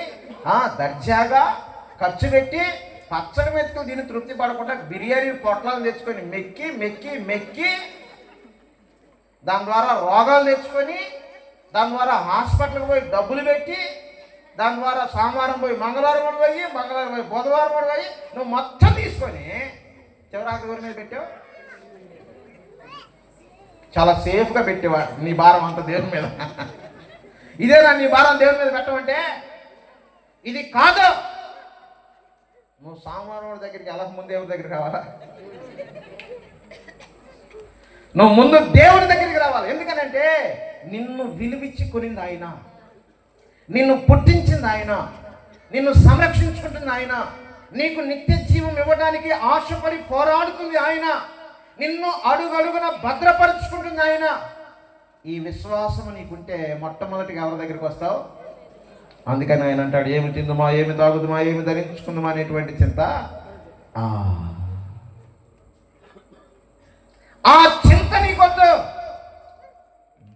దర్జాగా ఖర్చు పెట్టి పచ్చడి మెతుకులు దీన్ని తృప్తి పడకుండా బిర్యానీ పొట్లాలు తెచ్చుకొని మెక్కి దాని ద్వారా రోగాలు తెచ్చుకొని, దాని ద్వారా హాస్పిటల్కి పోయి డబ్బులు పెట్టి, దాని ద్వారా సోమవారం పోయి మంగళవారం పోయి బుధవారం పోయి నువ్వు మొత్తం తీసుకొని చివరాకు ఊరి మీద పెట్టావు. చాలా సేఫ్గా పెట్టేవా నీ భారం అంతా దేవుని మీద. ఇదేనా నీ భారం దేవుని మీద పెట్టమంటే? ఇది కాదు. నువ్వు సోమవారం దగ్గరికి వెళ్ళక ముందు దేవుడి దగ్గరికి రావాలా? నువ్వు ముందు దేవుడి దగ్గరికి రావాలి. ఎందుకనంటే నిన్ను విలువిచ్చి కొనింది ఆయన, నిన్ను పుట్టించింది ఆయన, నిన్ను సంరక్షించుకుంటుంది ఆయన, నీకు నిత్య జీవం ఇవ్వడానికి ఆశపడి పోరాడుతుంది ఆయన, నిన్ను అడుగడుగున భద్రపరుచుకుంటుంది ఆయన. ఈ విశ్వాసం నీకుంటే మొట్టమొదటిగా ఎవరి దగ్గరికి వస్తావు? అందుకని ఆయన అంటాడు, ఏమి తిందుమా, ఏమి తాగుదుమా, ఏమి ధరించుకుందామా అనేటువంటి చింత. ఆ చింత నీకొద్దు.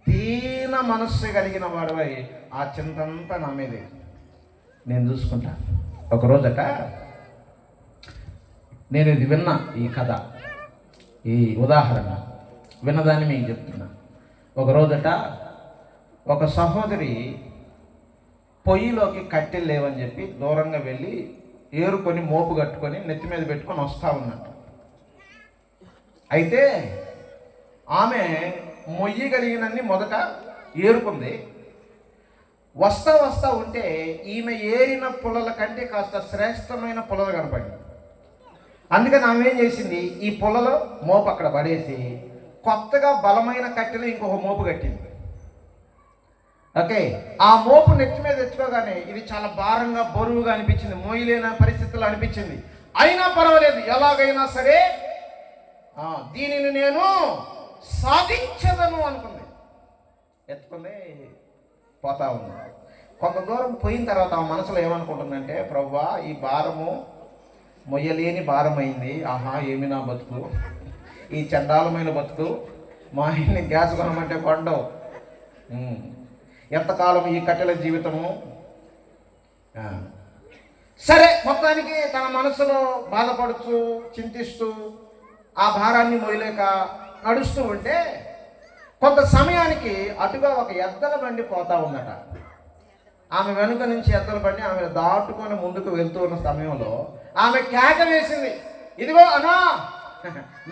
దీన మనస్సు కలిగిన వాడవై ఆ చింత అంతా నా మీదే, నేను చూసుకుంటా. ఒకరోజట నేను ఇది విన్నా, ఈ కథ, ఈ ఉదాహరణ విన్నదాన్ని మీకు చెప్తున్నా. ఒకరోజట ఒక సహోదరి పొయ్యిలోకి కట్టెలు లేవని చెప్పి దూరంగా వెళ్ళి ఏరుకొని మోపు కట్టుకొని నెత్తి మీద పెట్టుకొని వస్తూ ఉన్నట్టు. అయితే ఆమె మొయ్యగలిగినన్ని మొదట ఏరుకుంది. వస్తా వస్తా ఉంటే ఈమె ఏరిన పుల్లల కంటే కాస్త శ్రేష్టమైన పుల్లలు కనపడింది. అందుకని ఆమె ఏం చేసింది, ఈ పుల్లలో మోపు అక్కడ పడేసి కొత్తగా బలమైన కట్టెలు ఇంకొక మోపు కట్టింది. ఓకే, ఆ మోపు నెత్తి మీద తెచ్చుకోగానే ఇది చాలా భారంగా బరువుగా అనిపించింది, మోయలేని పరిస్థితుల్లో అనిపించింది. అయినా పర్వాలేదు, ఎలాగైనా సరే దీనిని నేను సాధించదను అనుకుంది. ఎత్తుకుంది, పోతా ఉంది. కొంత దూరం పోయిన తర్వాత ఆ మనసులో ఏమనుకుంటుందంటే, ప్రభువా ఈ భారము మొయ్యలేని భారం అయింది. ఆహా, ఏమి నా బతుకు, ఈ చండాలమైన బతుకు. మా ఆయన్ని గ్యాస్ కొనమంటే కొండవు. ఎంతకాలం ఈ కట్టెల జీవితము. సరే, మొత్తానికి తన మనసులో బాధపడుతూ చింతిస్తూ ఆ భారాన్ని మొయ్యలేక నడుస్తూ ఉంటే కొంత సమయానికి అటుగా ఒక ఎద్దల బండి పోతా ఉందట. ఆమె వెనుక నుంచి ఎద్దల బండి ఆమె దాటుకొని ముందుకు వెళ్తూ ఉన్న సమయంలో ఆమె కేక వేసింది, ఇదిగో అన్నా,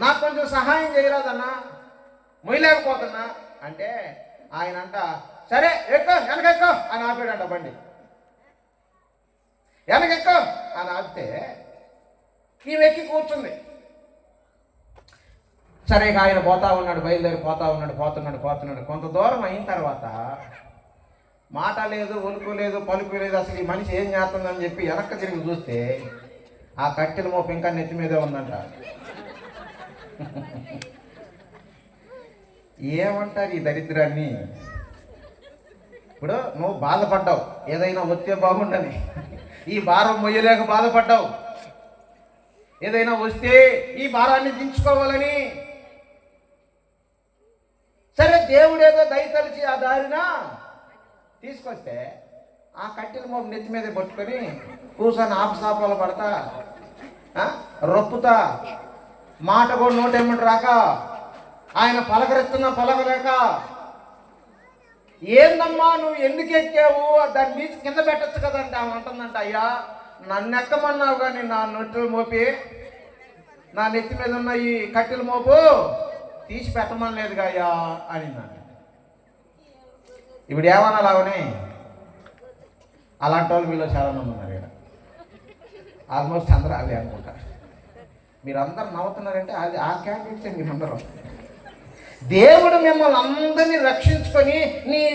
నాకు కొంచెం సహాయం చేయరాదన్నా, మొయ్యలేకపోతున్నా అంటే ఆయన అంట, సరే ఎక్కు, వెనకెక్కో అని ఆపాడంట బండి. వెనకెక్కో అని ఆపితే ఈమె ఎక్కి కూర్చుంది. సరే, ఆయన పోతా ఉన్నాడు, బయలుదేరి పోతున్నాడు. కొంత దూరం అయిన తర్వాత మాట లేదు, ఒలుకు లేదు, పలుకు లేదు, అసలు ఈ మనిషి ఏం చేస్తుందని చెప్పి వెనక్కి తిరిగి చూస్తే ఆ కట్టెల మోపు ఇంకా నెత్తి మీదే ఉందంట. ఏమంటారు ఈ దరిద్రాన్ని? ఇప్పుడు నువ్వు బాధపడ్డావు, ఏదైనా వస్తే బాగుండని, ఈ భారం మొయ్యలేక బాధపడ్డావు, ఏదైనా వస్తే ఈ భారాన్ని దించుకోవాలని. సరే, దేవుడేదో దయతలిచి ఆ దారిన తీసుకొస్తే ఆ కట్టెల మోపు నెత్తి మీద పట్టుకొని కూర్చొని ఆపసాపాలు పడతా, రొప్పుతా, మాట కూడా నోటేమంట రాక, ఆయన పలకరిస్తున్నా పలకలేక, ఏందమ్మా నువ్వు ఎందుకు ఎక్కావు, దాన్ని తీసి కింద పెట్టచ్చు కదంటే ఆమె అంటుందంట, అయ్యా నన్ను ఎక్కమన్నావు కానీ నా నొట్టెల మోపి, నా నెత్తి మీద ఉన్న ఈ కట్టెల మోపు తీసి పెట్టమనలేదుగా అయ్యా అనిందంట. ఇప్పుడు ఏమన్నా లావని అలాంటి వాళ్ళు మీలో చాలామంది ఉన్నారు ఇక్కడ. ఆల్మోస్ట్ అందరూ అదే అనుకుంటా. మీరు అందరు నవ్వుతున్నారంటే అది ఆ క్యాండిడేట్సే మీరందరూ. దేవుడు మిమ్మల్ని అందరినీ రక్షించుకొని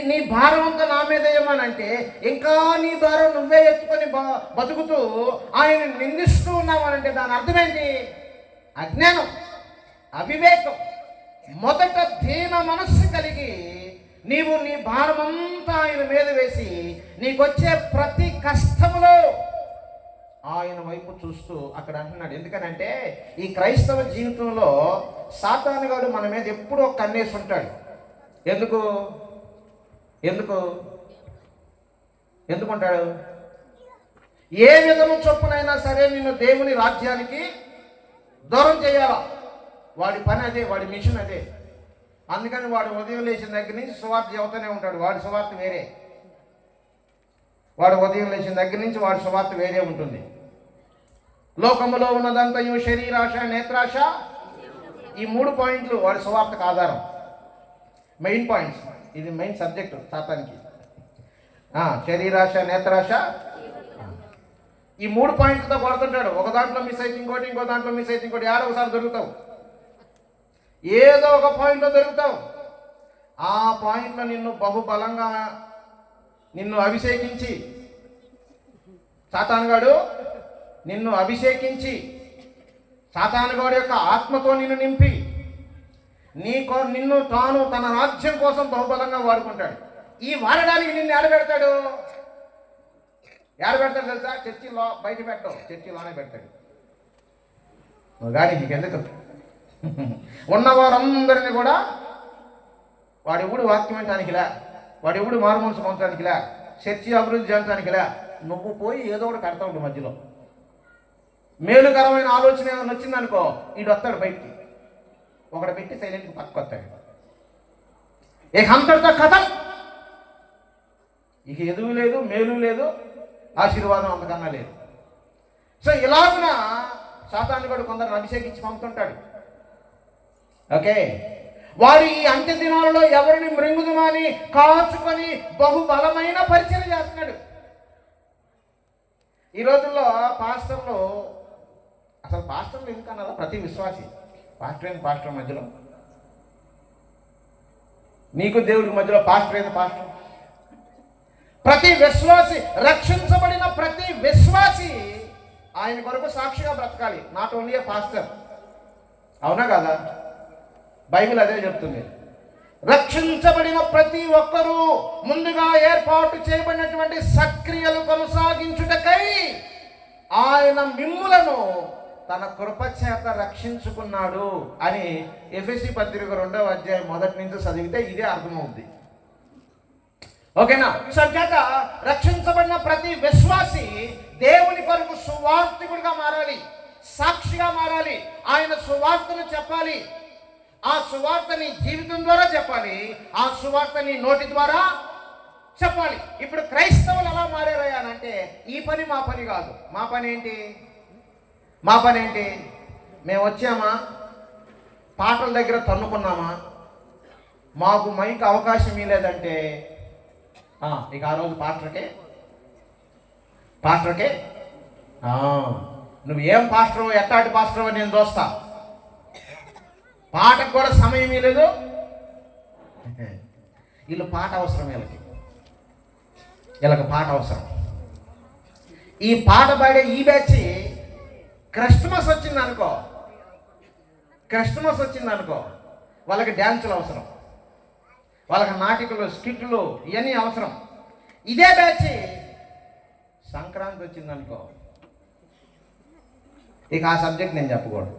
నీ భారం అంతా నా మీద ఏమనంటే ఇంకా నీ భారం నువ్వే ఎత్తుకొని బతుకుతూ ఆయన నిందిస్తూ ఉన్నామనంటే దాని అర్థమేంటి? అజ్ఞానం, అవివేకం. మొదట దీన మనస్సు కలిగి నీవు నీ భారమంతా ఆయన మీద వేసి నీకొచ్చే ప్రతి కష్టములో ఆయన వైపు చూస్తూ అక్కడ అంటున్నాడు. ఎందుకనంటే ఈ క్రైస్తవ జీవితంలో సాతానుగాడు మన మీద ఎప్పుడూ ఒక కన్నేసి ఉంటాడు. ఎందుకుంటాడు? ఏ విధము చొప్పునైనా సరే నిన్ను దేవుని రాజ్యానికి దూరం చేయాలా. వాడి పని అదే, వాడి మిషన్ అదే. అందుకని వాడు ఉదయం లేచిన దగ్గర నుంచి సువార్త చెబుతూనే ఉంటాడు. వాడి సువార్త వేరే, వాడు ఉదయం లేచిన దగ్గర నుంచి వాడి సువార్త వేరే ఉంటుంది. లోకములో ఉన్నదంతయు శరీరాశ, నేత్రాశ, ఈ 3 పాయింట్లు వాడి సువార్తకు ఆధారం, మెయిన్ పాయింట్స్. ఇది మెయిన్ సబ్జెక్టు సాతానికి. శరీరాశ, నేత్రాశ, ఈ 3 పాయింట్లతో కొడుతుంటాడు. ఒక దాంట్లో మిస్ అయితే ఇంకోటి, ఇంకో దాంట్లో మిస్ అయితే ఇంకోటి, ఒకసారి దొరుకుతావు, ఏదో ఒక పాయింట్లో దొరుకుతావు. ఆ పాయింట్లో నిన్ను బహుబలంగా నిన్ను అభిషేకించి, సాతానుగాడు నిన్ను అభిషేకించి, సాతానుగాడు యొక్క ఆత్మతో నిన్ను నింపి నిన్ను తాను తన రాజ్యం కోసం బహుబలంగా వాడుకుంటాడు. ఈ వాడడానికి నిన్ను ఎడబెడతాడు. ఎక్కడ పెడతాడు తెలుసా? చర్చిలో బయట పెట్టడం, చర్చిలోనే పెడతాడు. కానీ నీకెందుకు? ఉన్నవారందరినీ కూడా వాడెప్పుడు వాక్యం అంటానికిలా, వాడెప్పుడు మారుమనసు పొందటానికిలా, చర్చి అభివృద్ధి చేయడానికిలా, నువ్వు పోయి ఏదో ఒకటి కడతా ఉండు మధ్యలో. మేలుకరమైన ఆలోచన ఏమైనా వచ్చిందనుకో, వీడు వస్తాడు బయటికి, ఒకటి పెట్టి సైలెంట్కి పక్కకు వస్తాడు. ఇక అంతటితో కథ. ఇక ఎదుగు లేదు, మేలు లేదు, ఆశీర్వాదం అంతకన్నా లేదు. సో ఇలాగున సాతాను కూడా కొందరు అభిషేకించి పంపుతుంటాడు. ఓకే, వారు ఈ అంత్య దినాలలో ఎవరిని మృంగుదుమని కాచుకొని బహుబలమైన పరిచయం చేస్తున్నాడు. ఈ రోజుల్లో పాస్టర్లు, అసలు పాస్టర్లు ఎందుకన్నారా? ప్రతి విశ్వాసి పాస్టర్ మధ్యలో, నీకు దేవుడికి మధ్యలో పాస్టర్ అయిన పాస్టర్. ప్రతి విశ్వాసి, రక్షించబడిన ప్రతి విశ్వాసి ఆయన కొరకు సాక్షిగా బ్రతకాలి. Not only A pastor. అవునా కదా? బైబిల్ అదే చెప్తుంది. రక్షించబడిన ప్రతి ఒక్కరూ ముందుగా ఏర్పాటు చేయబడినటువంటి సక్రియలు కొనసాగించుటకై ఆయన మిమ్ములను తన కృపచేత రక్షించుకున్నాడు అని ఎఫెసీ పత్రిక 2వ అధ్యాయం 1 నుంచి చదివితే ఇదే అర్థమవుద్ది. ఓకేనా? సత్యత రక్షించబడిన ప్రతి విశ్వాసి దేవుని కొరకు సువార్తికుడిగా మారాలి, సాక్షిగా మారాలి. ఆయన సువార్తను చెప్పాలి. ఆ సువార్తని జీవితం ద్వారా చెప్పాలి, ఆ సువార్తని నోటి ద్వారా చెప్పాలి. ఇప్పుడు క్రైస్తవులు ఎలా మారారయ్యా అంటే, ఈ పని మా పని కాదు. మా పని ఏంటి? మేము వచ్చామా, పాటల దగ్గర తన్నుకున్నామా, మాకు మైక్ అవకాశం ఇవ్వలేదంటే ఇక ఆ రోజు పాస్టర్కే నువ్వు ఏం పాస్టరో, ఎట్టాటి పాస్టరో నేను చూస్తా. పాటకు కూడా సమయం ఇవ్వలేదు. వీళ్ళు పాట అవసరం, వీళ్ళకి పాట అవసరం. ఈ పాట పాడే ఈ బ్యాచ్ క్రిస్మస్ వచ్చిందనుకో, వాళ్ళకి డ్యాన్సులు అవసరం, వాళ్ళకి నాటికలు, స్కిట్లు ఇవన్నీ అవసరం. ఇదే బ్యాచ్ సంక్రాంతి వచ్చిందనుకో, ఇక ఆ సబ్జెక్ట్ నేను చెప్పకూడదు.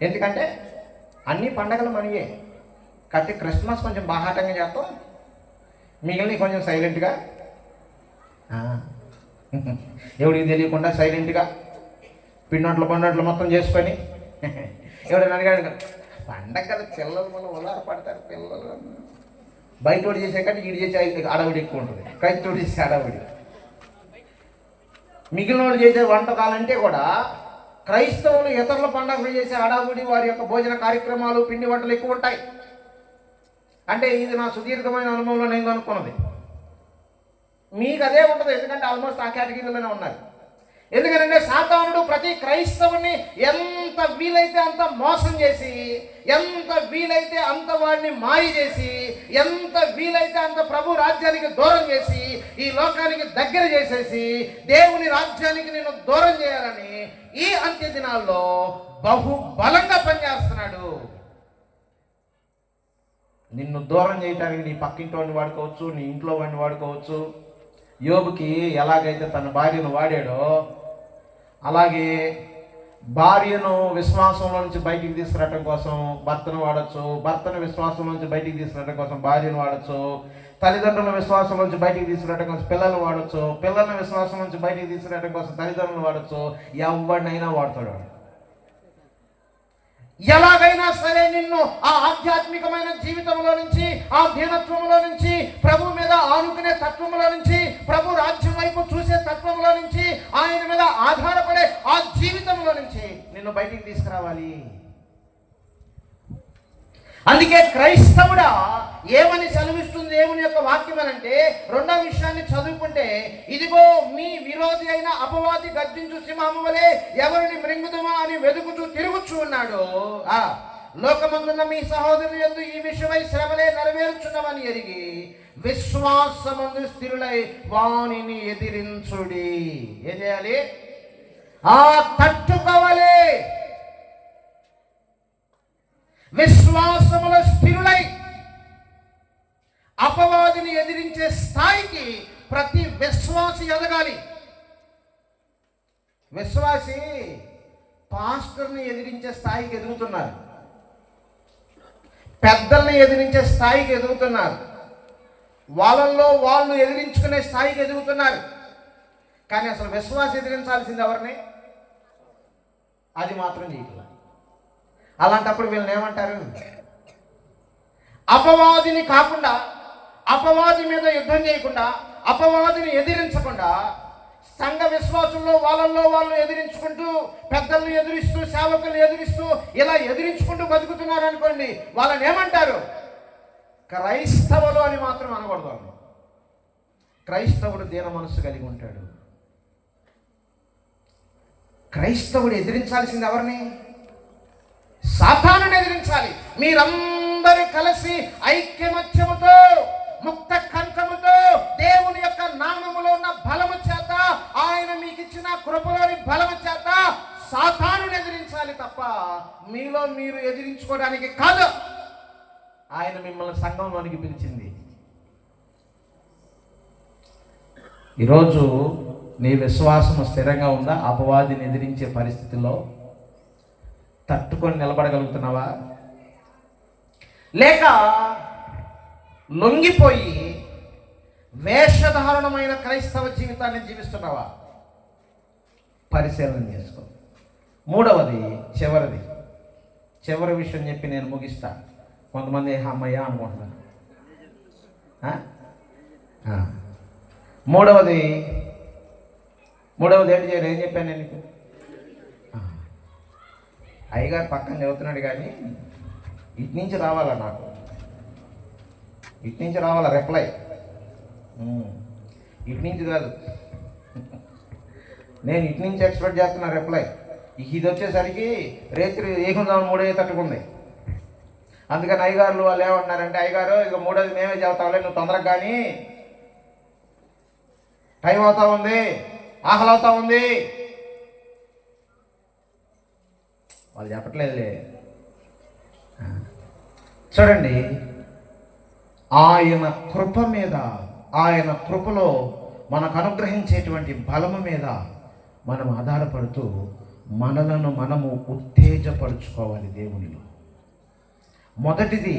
ఎందుకంటే అన్ని పండగలు మనయే. కాబట్టి క్రిస్మస్ కొంచెం బాహాటంగా చేస్తాం, మిగిలిన కొంచెం సైలెంట్గా, ఎవడికి తెలియకుండా సైలెంట్గా పిండొంట్లు మొత్తం చేసుకొని. ఎవడైనా అడిగాడు, పండగ కదా పిల్లలు మనం ఉల్లార పడతారు. పిల్లలు బయటోడు చేసే కంటే ఈడు చేసే అడవుడి ఎక్కువ ఉంటుంది, క్రైస్తవుడు చేసే అడవుడి. మిగిలిన వాళ్ళు చేసే వంటకాలంటే కూడా క్రైస్తవులు ఇతరుల పండుగలు చేసే హడావుడి, వారి యొక్క భోజన కార్యక్రమాలు, పిండి వంటలు ఎక్కువ ఉంటాయి. అంటే ఇది నా సుదీర్ఘమైన అనుభవంలో నేను అనుకున్నది. మీకు అదే ఉంటుంది, ఎందుకంటే ఆల్మోస్ట్ ఆ కేటగిరీలోనే ఉన్నారు. ఎందుకంటే సాతానుడు ప్రతి క్రైస్తవుని ఎంత వీలైతే అంత మోసం చేసి, ఎంత వీలైతే అంత వాడిని మాయ చేసి, ఎంత వీలైతే అంత ప్రభు రాజ్యానికి దూరం చేసి, ఈ లోకానికి దగ్గర చేసేసి దేవుని రాజ్యానికి నేను దూరం చేయాలని ఈ అంత్య దినాల్లో బహుబలంగా పనిచేస్తున్నాడు. నిన్ను దూరం చేయడానికి నీ పక్కింటి వాడిని వాడుకోవచ్చు, నీ ఇంట్లో వాడిని వాడుకోవచ్చు. యోబుకి ఎలాగైతే తన భార్యను వాడాడో అలాగే భార్యను విశ్వాసంలో నుంచి బయటికి తీసుకురావడం కోసం భర్తను వాడచ్చు, భర్తను విశ్వాసం నుంచి బయటికి తీసుకురావడం కోసం భార్యను వాడచ్చు, తల్లిదండ్రుల విశ్వాసం నుంచి బయటికి తీసుకురావడం కోసం పిల్లలు వాడచ్చు, పిల్లల విశ్వాసం నుంచి బయటికి తీసుకురావడం కోసం తల్లిదండ్రులు వాడచ్చు. ఎవరినైనా వాడతాడు. ఎలాగైనా సరే నిన్ను ఆ ఆధ్యాత్మికమైన జీవితంలో నుంచి, ఆ దీనత్వంలో నుంచి, ప్రభు మీద ఆనుకునే తత్వంలో నుంచి, ప్రభు రాజ్యం వైపు చూసే తత్వంలో నుంచి, ఆయన మీద ఆధారపడే ఆ జీవితంలో నుంచి నిన్ను బయటికి తీసుకురావాలి. అందుకే క్రైస్తవుడా ఏమని సెలవిస్తుంది దేవుని యొక్క వాక్యం అంటే, రెండవ విషయాన్ని చదువుకుంటే, ఇదిగో మీ విరోధి అయిన అపవాది గర్జించు సింహము వలె ఎవరిని మృంగుదుమా అని వెతుకుతూ తిరుగుచూ ఉన్నాడు. లోకమందున్న మీ సహోదరులు యందు ఈ విషయమై శ్రమలే నెరవేర్చున్నామని ఎరిగి విశ్వాసమందు స్థిరులై వానిని ఎదిరించుడి. ఏం చేయాలి? తట్టుకోవాలి. విశ్వాసములో స్థిరులై అపవాదిని ఎదిరించే స్థాయికి ప్రతి విశ్వాసి ఎదగాలి. విశ్వాసి పాస్టర్ని ఎదిరించే స్థాయికి ఎదుగుతున్నారు, పెద్దల్ని ఎదిరించే స్థాయికి ఎదుగుతున్నారు, వాళ్ళల్లో వాళ్ళు ఎదిరించుకునే స్థాయికి ఎదుగుతున్నారు. కానీ అసలు విశ్వాసం ఎదిరించాల్సింది ఎవరిని? అది మాత్రం చేయట్లేదు. అలాంటప్పుడు వీళ్ళని ఏమంటారు? అపవాదిని కాకుండా, అపవాది మీద యుద్ధం చేయకుండా, అపవాదిని ఎదిరించకుండా, సంఘ విశ్వాసుల్లో వాళ్ళల్లో వాళ్ళు ఎదిరించుకుంటూ, పెద్దల్ని ఎదిరిస్తూ, సేవకుల్ని ఎదిరిస్తూ, ఇలా ఎదిరించుకుంటూ బతుకుతున్నారు అనుకోండి, వాళ్ళని ఏమంటారు? క్రైస్తవులు అని మాత్రం అనకూడదు. క్రైస్తవుడు దీన మనస్సు కలిగి ఉంటాడు. క్రైస్తవుడు ఎదిరించాల్సింది ఎవరిని? సాతానుని ఎదిరించాలి. మీరందరూ కలిసి ఐక్యమత్యముతో, ముక్త కంఠముతో, దేవుని యొక్క నామములో ఉన్న బలము చేత, ఆయన మీకు ఇచ్చిన కృపలోని బలము చేత సాతానుని ఎదిరించాలి తప్ప మీలో మీరు ఎదిరించుకోవడానికి కాదు. ఆయన మిమ్మల్ని సంఘంలోనికి పిలిచింది. ఈరోజు నీ విశ్వాసం స్థిరంగా ఉందా? అపవాదిని ఎదిరించే పరిస్థితుల్లో తట్టుకొని నిలబడగలుగుతున్నావా? లేక లొంగిపోయి వేషధారణమైన క్రైస్తవ జీవితాన్ని జీవిస్తున్నావా? పరిశీలన చేసుకో. మూడవది, చివరి విషయం చెప్పి నేను ముగిస్తా. కొంతమంది అమ్మయ్య అనుకుంటున్నాను. మూడవది ఏంటి చేయరు? ఏం చెప్పాను నేను నీకు? అయ్యగారు పక్కన చదువుతున్నాడు కానీ ఇటు నుంచి రావాలా, నాకు ఇటు నుంచి రావాలా రిప్లై, ఇటు నుంచి కాదు. నేను ఇటు నుంచి ఎక్స్పెక్ట్ చేస్తున్నా రిప్లై. ఇది వచ్చేసరికి రేత్రి ఏకుందామని 3 తట్టుకుంది. అందుకని అయ్యగారులు వాళ్ళు ఏమంటున్నారంటే, అయ్యగారు ఇక 3ది మేమే చదువుతావులే, నువ్వు తొందరగా కానీ, టైం అవుతా ఉంది, ఆకలి అవుతా ఉంది. వాళ్ళు చెప్పట్లేదులే. చూడండి, ఆయన కృప మీద, ఆయన కృపలో మనకు అనుగ్రహించేటువంటి బలము మీద మనం ఆధారపడుతూ మనలను మనము ఉత్తేజపరుచుకోవాలి దేవునిలో. మొదటిది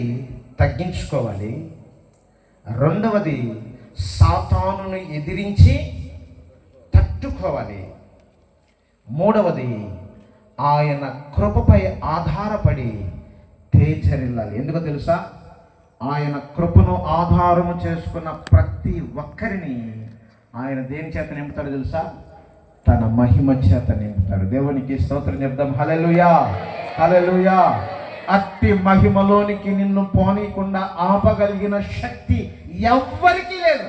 తగ్గించుకోవాలి, రెండవది సాతానును ఎదిరించి తట్టుకోవాలి, మూడవది ఆయన కృపపై ఆధారపడి తేజరిల్లాలి. ఎందుకో తెలుసా? ఆయన కృపను ఆధారము చేసుకున్న ప్రతి ఒక్కరిని ఆయన దేని చేత నింపుతాడు తెలుసా? తన మహిమ చేత నింపుతాడు. దేవునికి స్తోత్రం చెప్దాం. హల్లెలూయా, హల్లెలూయా. అట్టి మహిమలోనికి నిన్ను పోనీయకుండా ఆపగలిగిన శక్తి ఎవ్వరికీ లేదు,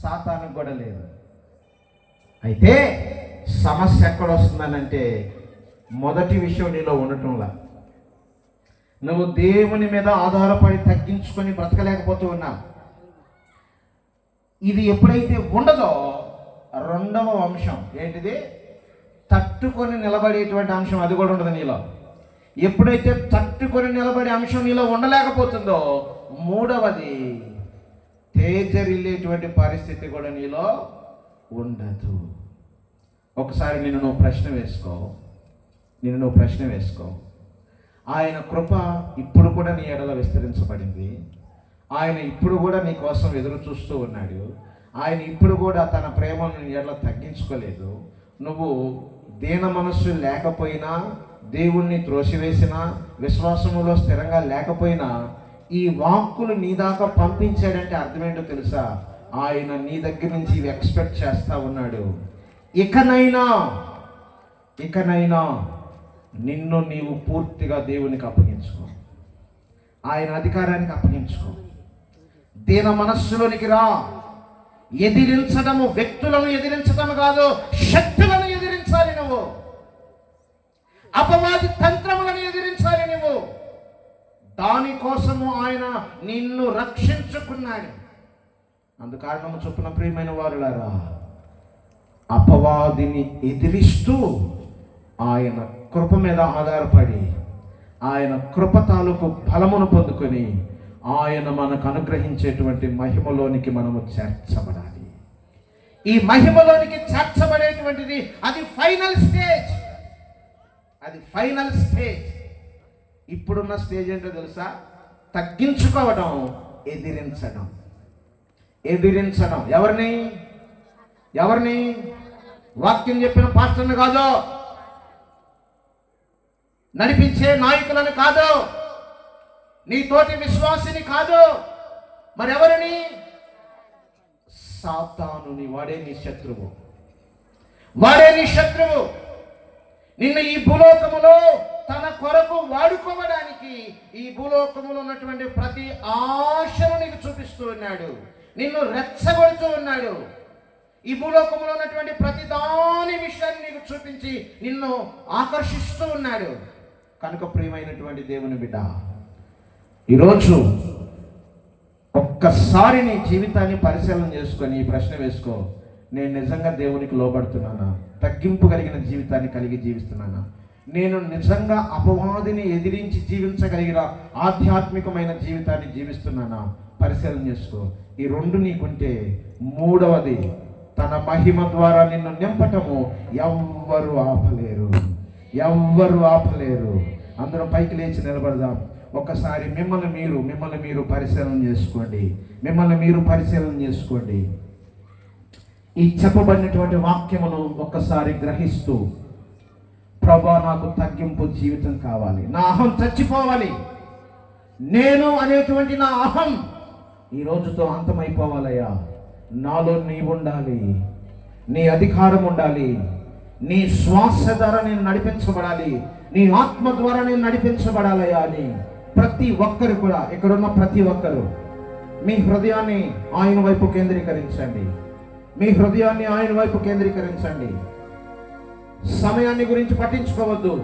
సాతానుకు కూడా లేదు. అయితే సమస్య ఎక్కడ వస్తుందనంటే, మొదటి విషయం నీలో ఉండటంలా. నువ్వు దేవుని మీద ఆధారపడి తగ్గించుకొని బ్రతకలేకపోతూ ఉన్నావు. ఇది ఎప్పుడైతే ఉండదో, రెండవ అంశం ఏంటిది? తట్టుకొని నిలబడేటువంటి అంశం, అది కూడా ఉండదు నీలో. ఎప్పుడైతే తట్టుకొని నిలబడే అంశం నీలో ఉండలేకపోతుందో, మూడవది తేజరిల్లేటువంటి పరిస్థితి కూడా నీలో ఉండదు. ఒకసారి నువ్వు ప్రశ్న వేసుకో. ఆయన కృప ఇప్పుడు కూడా నీ ఎడల విస్తరించబడింది. ఆయన ఇప్పుడు కూడా నీ కోసం ఎదురు చూస్తూ ఉన్నాడు. ఆయన ఇప్పుడు కూడా తన ప్రేమను నీ ఎడల తగ్గించుకోలేదు. నువ్వు దీన మనస్సు లేకపోయినా, దేవుణ్ణి త్రోసివేసినా, విశ్వాసములో స్థిరంగా లేకపోయినా, ఈ వాక్కులు నీ దాకా పంపించాడంటే అర్థమేంటో తెలుసా? ఆయన నీ దగ్గర నుంచి ఇవి ఎక్స్పెక్ట్ చేస్తా ఉన్నాడు. ఇకనైనా నిన్ను నీవు పూర్తిగా దేవునికి అప్పగించుకో, ఆయన అధికారానికి అప్పగించుకో. దీన మనస్సులోనికి రా. ఎదిరించడము వ్యక్తులను ఎదిరించడం కాదు, శక్తులను ఎదిరించాలి నువ్వు. అపవాది తంత్రములను ఎదిరించాలి నువ్వు. దానికోసము ఆయన నిన్ను రక్షించుకున్నాడు. అందుకారణము చొప్పున ప్రియమైన వారులారా, అపవాదిని ఎదిరిస్తూ ఆయన కృప మీద ఆధారపడి, ఆయన కృప తాలూకు బలమును పొందుకొని ఆయన మనకు అనుగ్రహించేటువంటి మహిమలోనికి మనము చేర్చబడాలి. ఈ మహిమలోనికి చేర్చబడేటువంటిది అది ఫైనల్ స్టేజ్. అది ఫైనల్ స్టేజ్. ఇప్పుడున్న స్టేజ్ ఏంటో తెలుసా? తగ్గించుకోవడం, ఎదిరించడం. ఎదిరించడం ఎవరిని? వాక్యం చెప్పిన పాస్టర్ని కాదు, నడిపించే నాయకులను కాదు, నీ తోటి విశ్వాసిని కాదు, మరెవరిని? సాతానుని. వాడే నీ శత్రువు. నిన్ను ఈ భూలోకములో తన కొరకు వాడుకోవడానికి ఈ భూలోకములో ఉన్నటువంటి ప్రతి ఆశను నీకు చూపిస్తూ ఉన్నాడు. నిన్ను రెచ్చగొడుతూ ఉన్నాడు. ఈ భూలోకములో ఉన్నటువంటి ప్రతి దాని విషయాన్ని నీకు చూపించి నిన్ను ఆకర్షిస్తూ ఉన్నాడు. కనుక ప్రియమైనటువంటి దేవుని బిడ్డ, ఈరోజు ఒక్కసారి నీ జీవితాన్ని పరిశీలన చేసుకొని ఈ ప్రశ్న వేసుకో. నేను నిజంగా దేవునికి లోబడుతున్నానా? తగ్గింపు కలిగిన జీవితాన్ని కలిగి జీవిస్తున్నానా? నేను నిజంగా అపవాదిని ఎదిరించి జీవించగలిగిన ఆధ్యాత్మికమైన జీవితాన్ని జీవిస్తున్నానా? పరిశీలన చేసుకో. ఈ రెండు నీకుంటే, మూడవది తన మహిమ ద్వారా నిన్ను నింపటము ఎవ్వరు ఆపలేరు. అందరం పైకి లేచి నిలబడదాం. ఒక్కసారి మిమ్మల్ని మీరు పరిశీలన చేసుకోండి. ఈ చెప్పబడినటువంటి వాక్యమును ఒక్కసారి గ్రహిస్తూ, ప్రభా నాకు తగ్గింపు జీవితం కావాలి, నా అహం చచ్చిపోవాలి, నేను అనేటువంటి నా అహం ఈ రోజుతో అంతమైపోవాలయ్యా. నాలో నీ ఉండాలి, నీ అధికారం ఉండాలి, నీ శ్వాస ద్వారా నేను నడిపించబడాలి, నీ ఆత్మ ద్వారా నేను నడిపించబడాలయ్యా అని ప్రతి ఒక్కరు కూడా, ఇక్కడున్న ప్రతి ఒక్కరు మీ హృదయాన్ని ఆయన వైపు కేంద్రీకరించండి. సమయాన్ని గురించి పట్టించుకోవద్దు.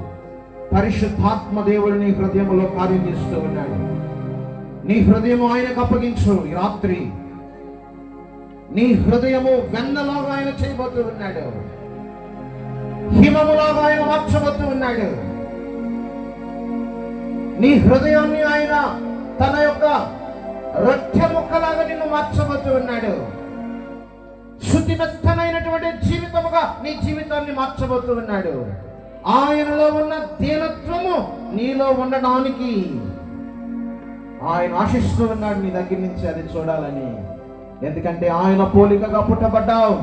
పరిశుద్ధాత్మ దేవుడు నీ హృదయంలో కార్యం చేస్తూ ఉన్నాడు. నీ హృదయము ఆయనకు అప్పగించు. ఈ రాత్రి నీ హృదయము వెన్నలాగా ఆయన చేయబోతూ ఉన్నాడు, హిమములాగా ఆయన మార్చబోతూ ఉన్నాడు. నీ హృదయాన్ని ఆయన తన యొక్క రొట్టె ముక్కలాగా నిన్ను మార్చబోతూ ఉన్నాడు. శుతిమెత్తనైనటువంటి జీవితముగా నీ జీవితాన్ని మార్చబోతూ ఉన్నాడు. ఆయనలో ఉన్న దీనత్వము నీలో ఉండడానికి ఆయన ఆశిస్తూ ఉన్నాడు నీ దగ్గర నుంచి అది చూడాలని. ఎందుకంటే ఆయన పోలికగా పుట్టబడ్డావు,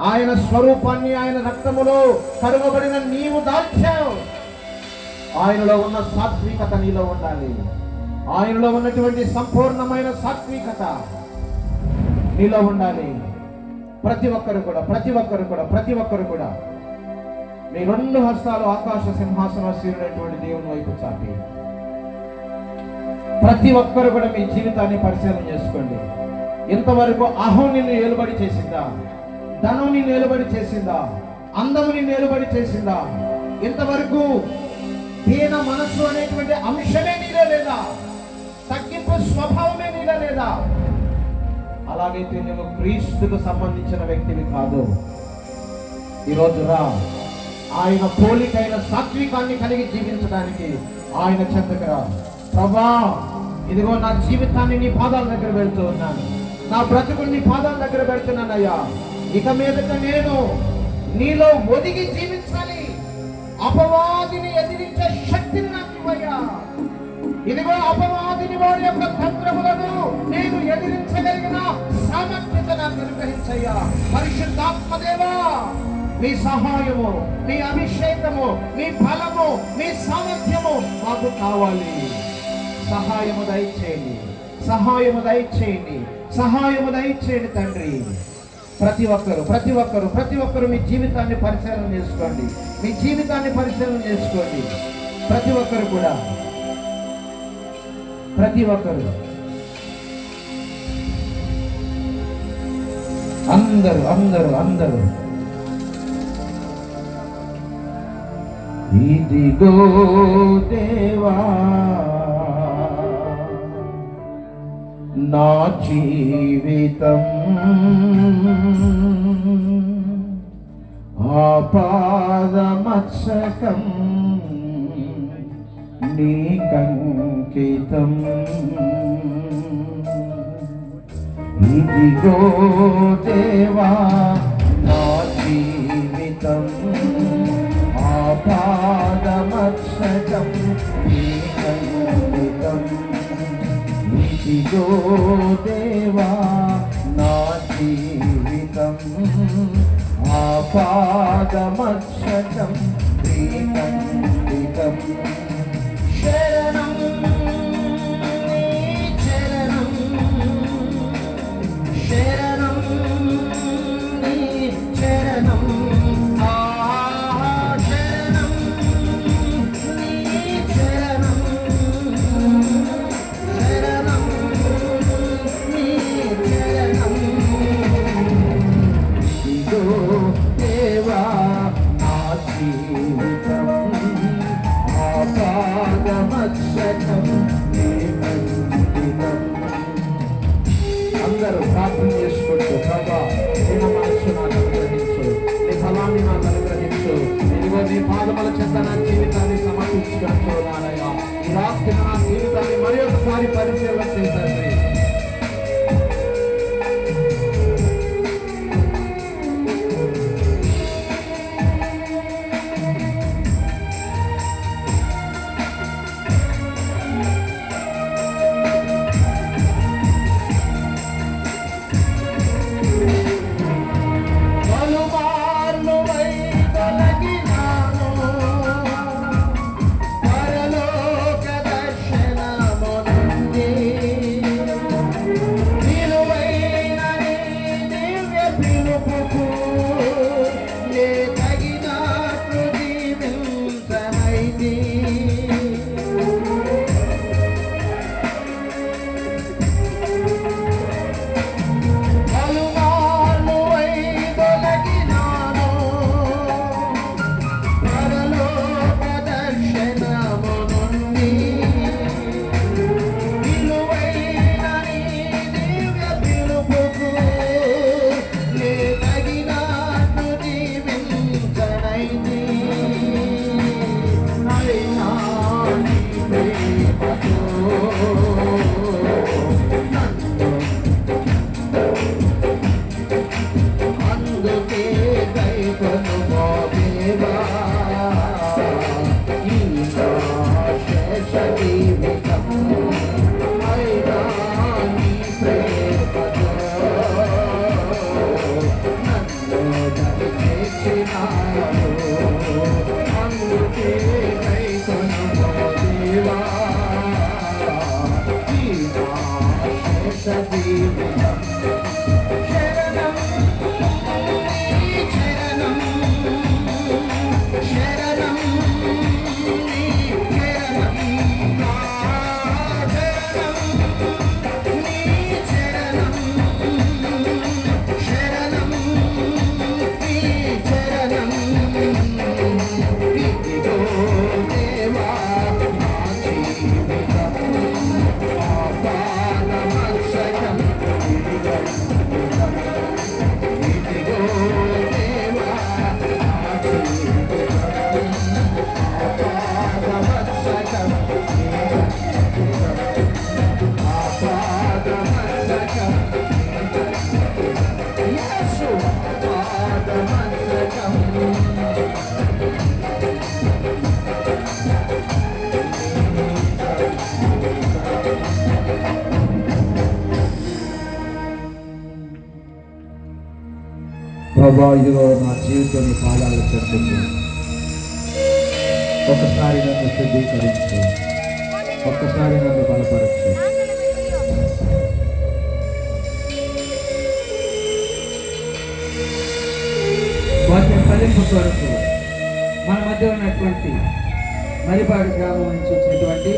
ఆయన స్వరూపాన్ని ఆయన రక్తములో కడుగబడిన నీవు దాల్చావు. ఆయనలో ఉన్న సాత్వికత నీలో ఉండాలి. ఆయనలో ఉన్నటువంటి సంపూర్ణమైన సాత్వికత నీలో ఉండాలి. ప్రతి ఒక్కరు కూడా మీ రెండు హస్తాలు ఆకాశ సింహాసనాసీనుడైనటువంటి దేవుని వైపు చాపి ప్రతి ఒక్కరు కూడా మీ జీవితాన్ని పరిశీలన చేసుకోండి. ఇంతవరకు అహం నిన్ను ఏలుబడి చేసిందా? ధనం నిన్ను ఏలుబడి చేసిందా? అందము నిన్ను ఏలుబడి చేసిందా? ఇంతవరకు దీన మనస్సు అనేటువంటి అంశమే నీలో లేదా? తగ్గింపు స్వభావమే నీలో లేదా? అలాగైతే నువ్వు క్రీస్తుకు సంబంధించిన వ్యక్తివి కాదు. ఈరోజు రా, ఆయన పోలికైన సాత్వికాన్ని కలిగి జీవించడానికి ఆయన చెంతకు రా. ప్రభా, ఇదిగో నా జీవితాన్ని నీ పాదాల దగ్గర పెడుతూ ఉన్నాను, నా బ్రతుకుని నీ పాదాల దగ్గర పెడుతున్నానయ్యా. ఇక మీదట నేను నీలో ఒదిగి జీవించాలి. అపవాదిని ఎదిరించే శక్తిని నాకు ఇవ్వయ్యా. ఇదిగో అపవాదిని వారి యొక్క తంత్రములను నేను ఎదిరించగలిగిన సామర్థ్యత నాకు అనుగ్రహించయ్యా. పరిశుద్ధాత్మదేవా, మీ సహాయము, మీ అభిషేకము, మీ బలము, మీ సామర్థ్యము మాకు కావాలి. సహాయము దయచేయండి తండ్రి. ప్రతి ఒక్కరు మీ జీవితాన్ని పరిశీలన చేసుకోండి. ప్రతి ఒక్కరు కూడా అందరూ ఇదిగో దేవా నా జీవితం ఆపాదమత్సకం నీకంకితం. ఇదిగో దేవా నా జీవితం ఆపాదమక్షతం నీకంకితం. ఇదిగో దేవా నా జీవితం ఆపాదమక్షతం నీకంకితం. శరణం నీ చరణం, శరణం నీ చరణం, శరణం నీ చరణం, శరణం నీ చరణం. ఇదిగో దేవా నా జీవితం ఆపాదమక్షతం నీకంకితం. అందరూ ప్రార్థన చేసుకుంటూ, ప్రభా నీ మనస్సు నాకు అనుగ్రహించు, నీ ఫలాన్ని నాకు అనుగ్రహించు, ఇదిగో నీ పాదముల చెంత నా జీవితాన్ని సమర్పించుకుంటున్నానయ్యా. ఈ రాత్రి నా జీవితాన్ని మరి ఒకసారి పరిశీలన చేయండి.
ప్రభా, ఇదిగో నా జీవితం నీ పాదాలు చెప్తుంది. ఒక్కసారి నన్ను శుద్ధీకరించు, ఒక్కసారి నన్ను బలపరచు. వాక్యం ఫలింపు కొరకు మన మధ్య ఉన్నటువంటి మరిపాడు గ్రామం నుంచి వచ్చినటువంటి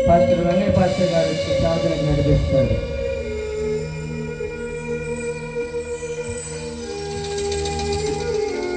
పాస్టర్ వెంకయ్య పాస్టర్ గారు ప్రార్థన నడిపిస్తారు.